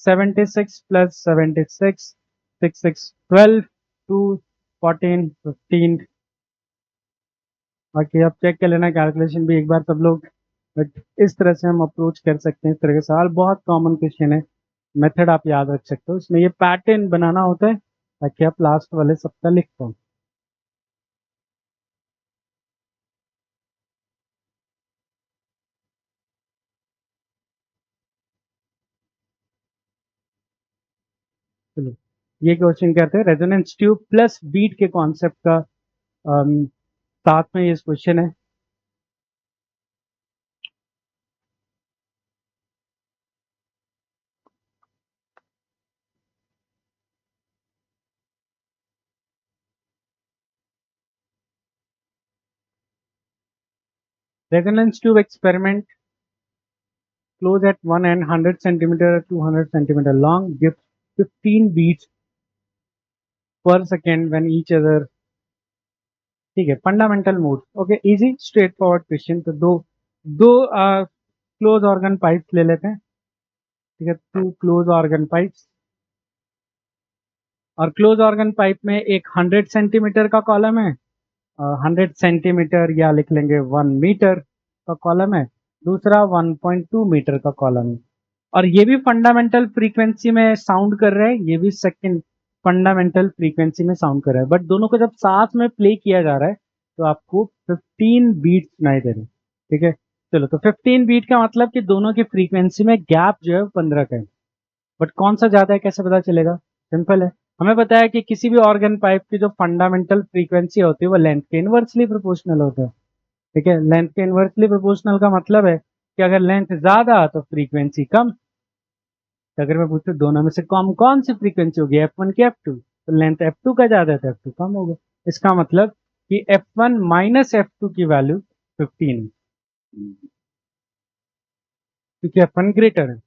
76 प्लस 76, 6 6 12, 2 14 15। बाकी आप चेक कर लेना कैलकुलेशन भी एक बार सब लोग, बट इस तरह से हम अप्रोच कर सकते हैं। इस तरह के सवाल बहुत कॉमन क्वेश्चन है, मेथड आप याद रख सकते हो, इसमें ये पैटर्न बनाना होता है ताकि आप लास्ट वाले सबका लिख पाओ। चलो ये क्वेश्चन कहते हैं रेजोनेंस ट्यूब प्लस बीट के कॉन्सेप्ट का साथ में ये क्वेश्चन है। Resonance tube experiment close at one end 100 centimeter 200 centimeter long gives 15 beats per second when each other। ठीक है, fundamental mode, okay easy straight forward question. तो दो दो क्लोज ऑर्गन पाइप्स ले लेते हैं। ठीक है, 2 क्लोज ऑर्गन पाइप्स, और क्लोज ऑर्गन पाइप में एक 100 सेंटीमीटर का कॉलम है, 100 सेंटीमीटर या लिख लेंगे 1 मीटर का कॉलम है, दूसरा 1.2 मीटर का कॉलम है। और ये भी फंडामेंटल फ्रीक्वेंसी में साउंड कर रहा है, ये भी सेकंड फंडामेंटल फ्रीक्वेंसी में साउंड कर रहा है, बट दोनों को जब साथ में प्ले किया जा रहा है तो आपको 15 बीट सुनाई दे रहे हैं। ठीक है, चलो तो 15 बीट का मतलब कि दोनों की फ्रीक्वेंसी में गैप जो है 15 का है, बट कौन सा ज्यादा है कैसे पता चलेगा, सिंपल है। हमें पता है कि किसी भी ऑर्गन पाइप की जो फंडामेंटल फ्रीक्वेंसी होती है वो लेंथ के इनवर्सली प्रोपोर्शनल होता है। ठीक है, लेंथ के इनवर्सली प्रोपोर्शनल का मतलब है कि अगर लेंथ ज्यादा तो फ्रीक्वेंसी कम। तो अगर मैं पूछूं दोनों में से कौन कौन सी फ्रीक्वेंसी होगी, F1 की F2, तो लेंथ F2 का ज्यादा है तो F2 कम होगा। इसका मतलब कि F1 माइनस F2 की वैल्यू 15 है, क्योंकि F1 ग्रेटर है।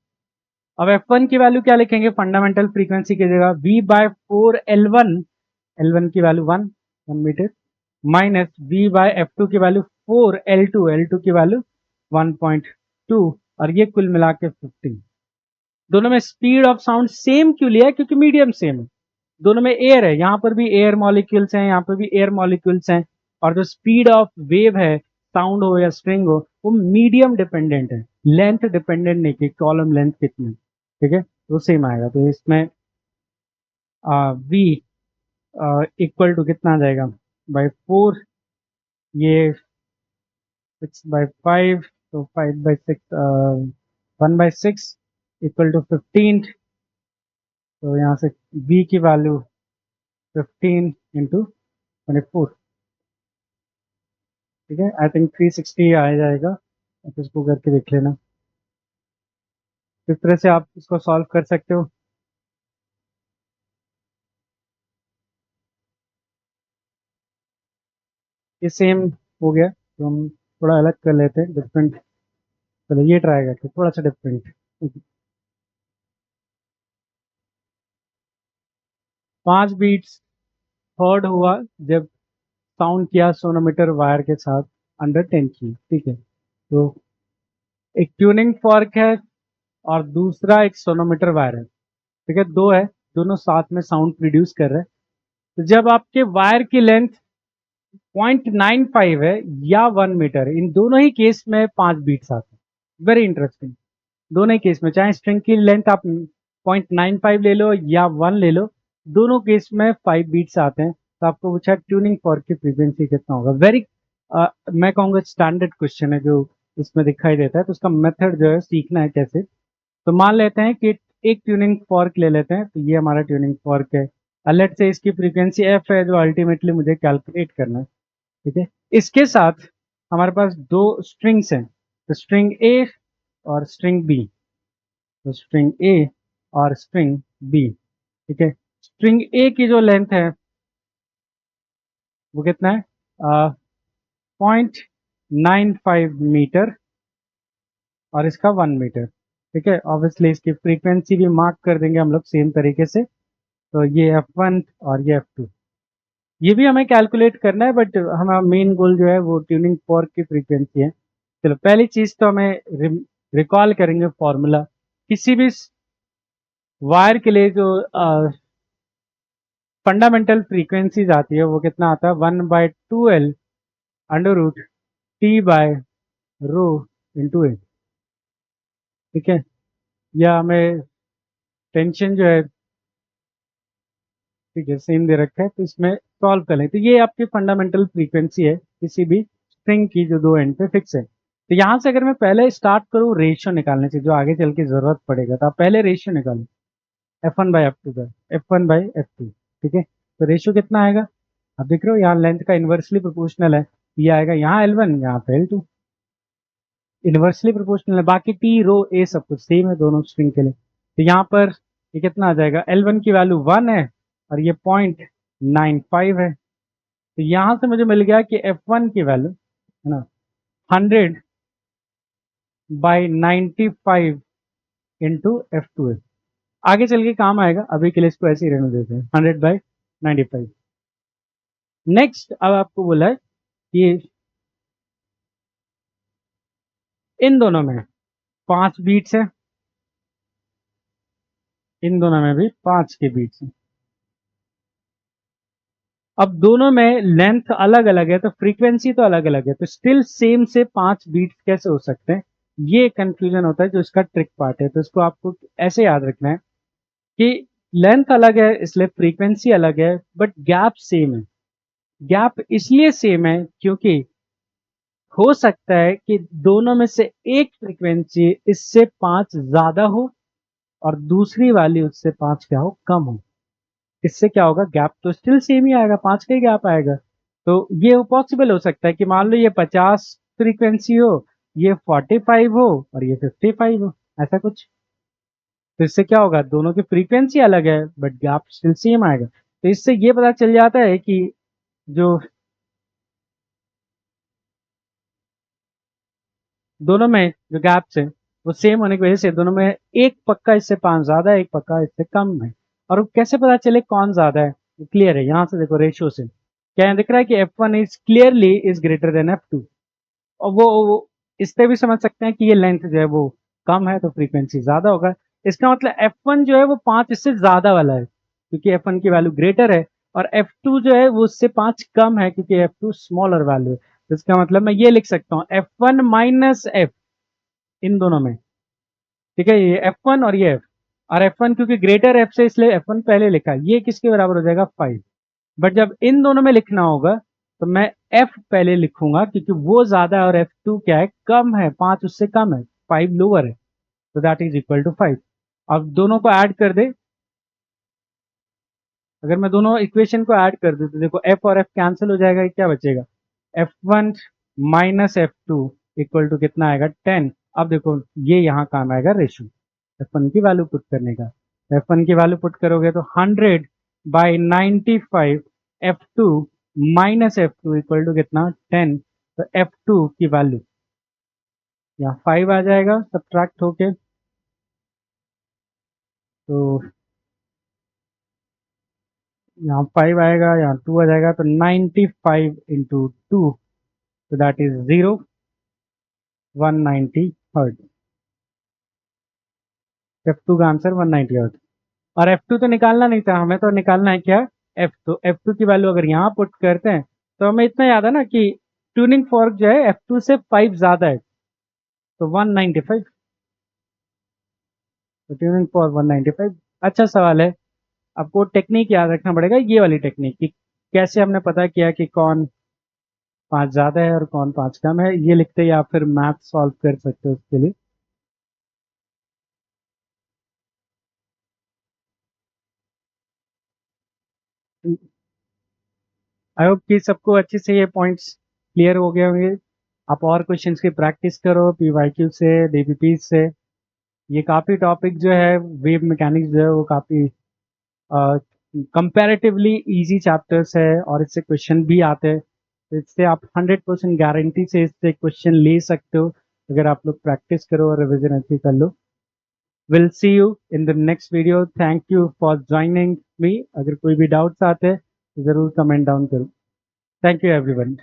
अब F1 की वैल्यू क्या लिखेंगे, फंडामेंटल फ्रीक्वेंसी की जगह V/4L1, L1 की वैल्यू 1 मीटर, माइनस V/F2 की वैल्यू 4L2, L2 की वैल्यू 1.2, और ये कुल मिला के 15। दोनों में स्पीड ऑफ साउंड सेम क्यों लिया है, क्योंकि मीडियम सेम है, दोनों में एयर है, यहाँ पर भी एयर मॉलिक्यूल्स हैं, यहाँ पर भी एयर मॉलिक्यूल्स हैं, और जो स्पीड ऑफ वेव है साउंड हो या स्ट्रिंग हो वो मीडियम डिपेंडेंट है, लेंथ डिपेंडेंट नहीं कि कॉलम लेंथ कितनी। ठीक है, तो सेम आएगा, तो इसमें वी इक्वल टू कितना आ जाएगा, बाई 4, ये 6/5, तो 5/6, 1/6 इक्वल टू 15। तो यहाँ से b की वैल्यू 15 इंटू 24, ठीक है। आई थिंक 360 आ जाएगा, आप इसको करके देख लेना। इस तरह से आप इसको सॉल्व कर सकते हो। ये सेम हो गया, तो हम थोड़ा अलग कर लेते हैं, डिफरेंट। चलो ये ट्राई करते हैं थोड़ा सा डिफरेंट। 5 बीट्स हर्ड हुआ जब साउंड किया सोनोमीटर वायर के साथ अंडर 10 की, ठीक है। तो एक ट्यूनिंग फॉर्क है और दूसरा एक सोनोमीटर वायर है, ठीक है। दो है, दोनों साथ में साउंड प्रोड्यूस कर रहे हैं। तो जब आपके वायर की लेंथ 0.95 है या 1 मीटर, इन दोनों ही केस में 5 बीट्स आते हैं। Very interesting. दोनों ही केस में, चाहे स्ट्रिंग की लेंथ आप 0.95 ले लो या 1 ले लो, दोनों केस में 5 बीट्स आते हैं। तो आपको पूछा ट्यूनिंग फॉर्क की फ्रीक्वेंसी कितना होगा। वेरी मैं कहूँगा स्टैंडर्ड क्वेश्चन है जो इसमें दिखाई देता है। तो उसका मेथड जो है सीखना है कैसे। तो मान लेते हैं कि एक ट्यूनिंग फॉर्क ले लेते हैं। तो ये हमारा ट्यूनिंग फॉर्क है। लेट से इसकी फ्रीक्वेंसी एफ है जो अल्टीमेटली मुझे कैलकुलेट करना है, ठीक है। इसके साथ हमारे पास दो स्ट्रिंग्स हैं, तो स्ट्रिंग ए और स्ट्रिंग बी। तो स्ट्रिंग ए और स्ट्रिंग बी, ठीक है। स्ट्रिंग ए की जो लेंथ है वो कितना है, 0.95 मीटर, और इसका 1 मीटर, ठीक है। ऑब्वियसली इसकी फ्रीक्वेंसी भी मार्क कर देंगे हम लोग सेम तरीके से। तो ये F1 और ये F2, ये भी हमें कैलकुलेट करना है, बट हमारा मेन गोल जो है वो ट्यूनिंग फॉर्क की फ्रीक्वेंसी है। चलो पहली चीज तो हमें रिकॉल करेंगे फॉर्मूला। किसी भी वायर के लिए जो फंडामेंटल फ्रीक्वेंसीज आती है वो कितना आता है, 1/2L under root T by rho into A, ठीक है। या हमें टेंशन जो है, ठीक है, सेम दे रखा है, तो इसमें सॉल्व कर लें। तो ये आपकी फंडामेंटल फ्रीक्वेंसी है किसी भी स्ट्रिंग की जो दो एंड पे फिक्स है। तो यहाँ से अगर मैं पहले स्टार्ट करूँ रेशियो निकालने से, जो आगे चल के जरूरत पड़ेगा, तो आप पहले रेशियो निकालो F1/F2 का, F1/F2, ठीक है। तो रेशियो कितना आएगा, आप देख रहे हो यहाँ लेंथ का इन्वर्सली प्रोपोर्शनल है। ये आएगा यहाँ L1, यहाँ पे L2, इन्वर्सली प्रोपोर्शनल है। बाकी टी रो ए सब कुछ सेम है दोनों स्ट्रिंग के लिए। तो यहाँ पर ये कितना आ जाएगा, L1 की वैल्यू 1 है और ये 0.95 है। तो यहाँ से मुझे मिल गया कि F1 की वैल्यू है ना 100/95 इंटू F2 है। आगे चल के काम आएगा, अभी के लिए इसको ऐसे ही रहने देते हैं 100/95। नेक्स्ट अब आपको बोला है कि इन दोनों में 5 बीट्स है, इन दोनों में भी 5 के बीट्स है। अब दोनों में लेंथ अलग अलग है तो फ्रीक्वेंसी तो अलग अलग है, तो स्टिल सेम से 5 बीट्स कैसे हो सकते हैं, ये कंफ्यूजन होता है जो इसका ट्रिक पार्ट है। तो इसको आपको ऐसे याद रखना है कि लेंथ अलग है इसलिए फ्रीक्वेंसी अलग है, बट गैप सेम है। गैप इसलिए सेम है क्योंकि हो सकता है कि दोनों में से एक फ्रीक्वेंसी इससे 5 ज्यादा हो और दूसरी वाली उससे 5 क्या हो, कम हो। इससे क्या होगा, गैप तो स्टिल सेम ही आएगा, 5 का ही गैप आएगा। तो ये पॉसिबल हो सकता है कि मान लो ये 50 फ्रीक्वेंसी हो, ये 45 हो और ये 55 हो, ऐसा कुछ। तो इससे क्या होगा, दोनों की फ्रीक्वेंसी अलग है बट गैप स्टिल सेम आएगा। तो इससे ये पता चल जाता है कि जो दोनों में जो गैप्स है वो सेम होने की वजह से दोनों में एक पक्का इससे 5 ज्यादा है, एक पक्का इससे कम है। और कैसे पता चले कौन ज्यादा है, क्लियर है यहाँ से देखो रेशियो से क्या दिख रहा है कि F1 is clearly is greater than F2। और वो इससे भी समझ सकते हैं कि ये लेंथ जो है वो कम है तो फ्रीक्वेंसी ज्यादा होगा। इसका मतलब F1 जो है वो 5 इससे ज्यादा वाला है क्योंकि F1 की वैल्यू ग्रेटर है, और F2 जो है वो उससे 5 कम है क्योंकि F2 स्मॉलर वैल्यू है। तो इसका मतलब मैं ये लिख सकता हूँ F1 - F इन दोनों में, ठीक है। ये F1 और ये F, और F1 क्योंकि ग्रेटर F से इसलिए F1 पहले लिखा, ये किसके बराबर हो जाएगा 5। बट जब इन दोनों में लिखना होगा तो मैं F पहले लिखूंगा क्योंकि वो ज्यादा है और F2 क्या है, कम है, 5 उससे कम है, 5 लोअर है। तो दैट इज इक्वल टू 5। अब दोनों को ऐड कर दे अगर मैं दोनों इक्वेशन को ऐड कर दूं तो देखो एफ और एफ कैंसिल हो जाएगा, क्या बचेगा, F1 minus F2 equal to कितना आएगा 10। अब देखो ये यहाँ काम आएगा रेशो F1 की वैल्यू पुट करने का। F1 की वैल्यू पुट करोगे तो 100 by 95 F2 minus F2 equal to कितना 10। तो F2 की वैल्यू यहाँ 5 आ जाएगा सब्ट्रैक्ट होके, तो यहाँ 5 आएगा, यहाँ 2 आ जाएगा, तो 95 इंटू 2, तो दैट इज 0, 190 हर्ट। F2 का आंसर 190 हर्ट। और F2 तो निकालना नहीं था, हमें तो निकालना है क्या, F2। F2 की वैल्यू अगर यहाँ पुट करते हैं तो हमें इतना याद है ना कि ट्यूनिंग फॉर्क जो है F2 से 5 ज्यादा है, तो 195, तो ट्यूनिंग फॉर्क 195। अच्छा सवाल है, आपको टेक्निक याद रखना पड़ेगा, ये वाली टेक्निक कि कैसे हमने पता किया कि कौन 5 ज्यादा है और कौन 5 कम है, ये लिखते ही आप फिर मैथ सॉल्व कर सकते हो उसके लिए। आई होप कि सबको अच्छे से ये पॉइंट्स क्लियर हो गए होंगे। आप और क्वेश्चंस की प्रैक्टिस करो पीवाईक्यू से, डीबीपी से। ये काफ़ी टॉपिक जो है वेव मैकेनिक्स जो है वो काफ़ी कंपैरेटिवली इजी चैप्टर्स है और इससे क्वेश्चन भी आते हैं, तो इससे आप 100% गारंटी से इससे क्वेश्चन ले सकते हो अगर आप लोग प्रैक्टिस करो और रिविजन अच्छी कर लो। Will see you in the next video. Thank you for joining me. अगर कोई भी डाउट्स आते हैं तो ज़रूर कमेंट डाउन करो। Thank you everyone.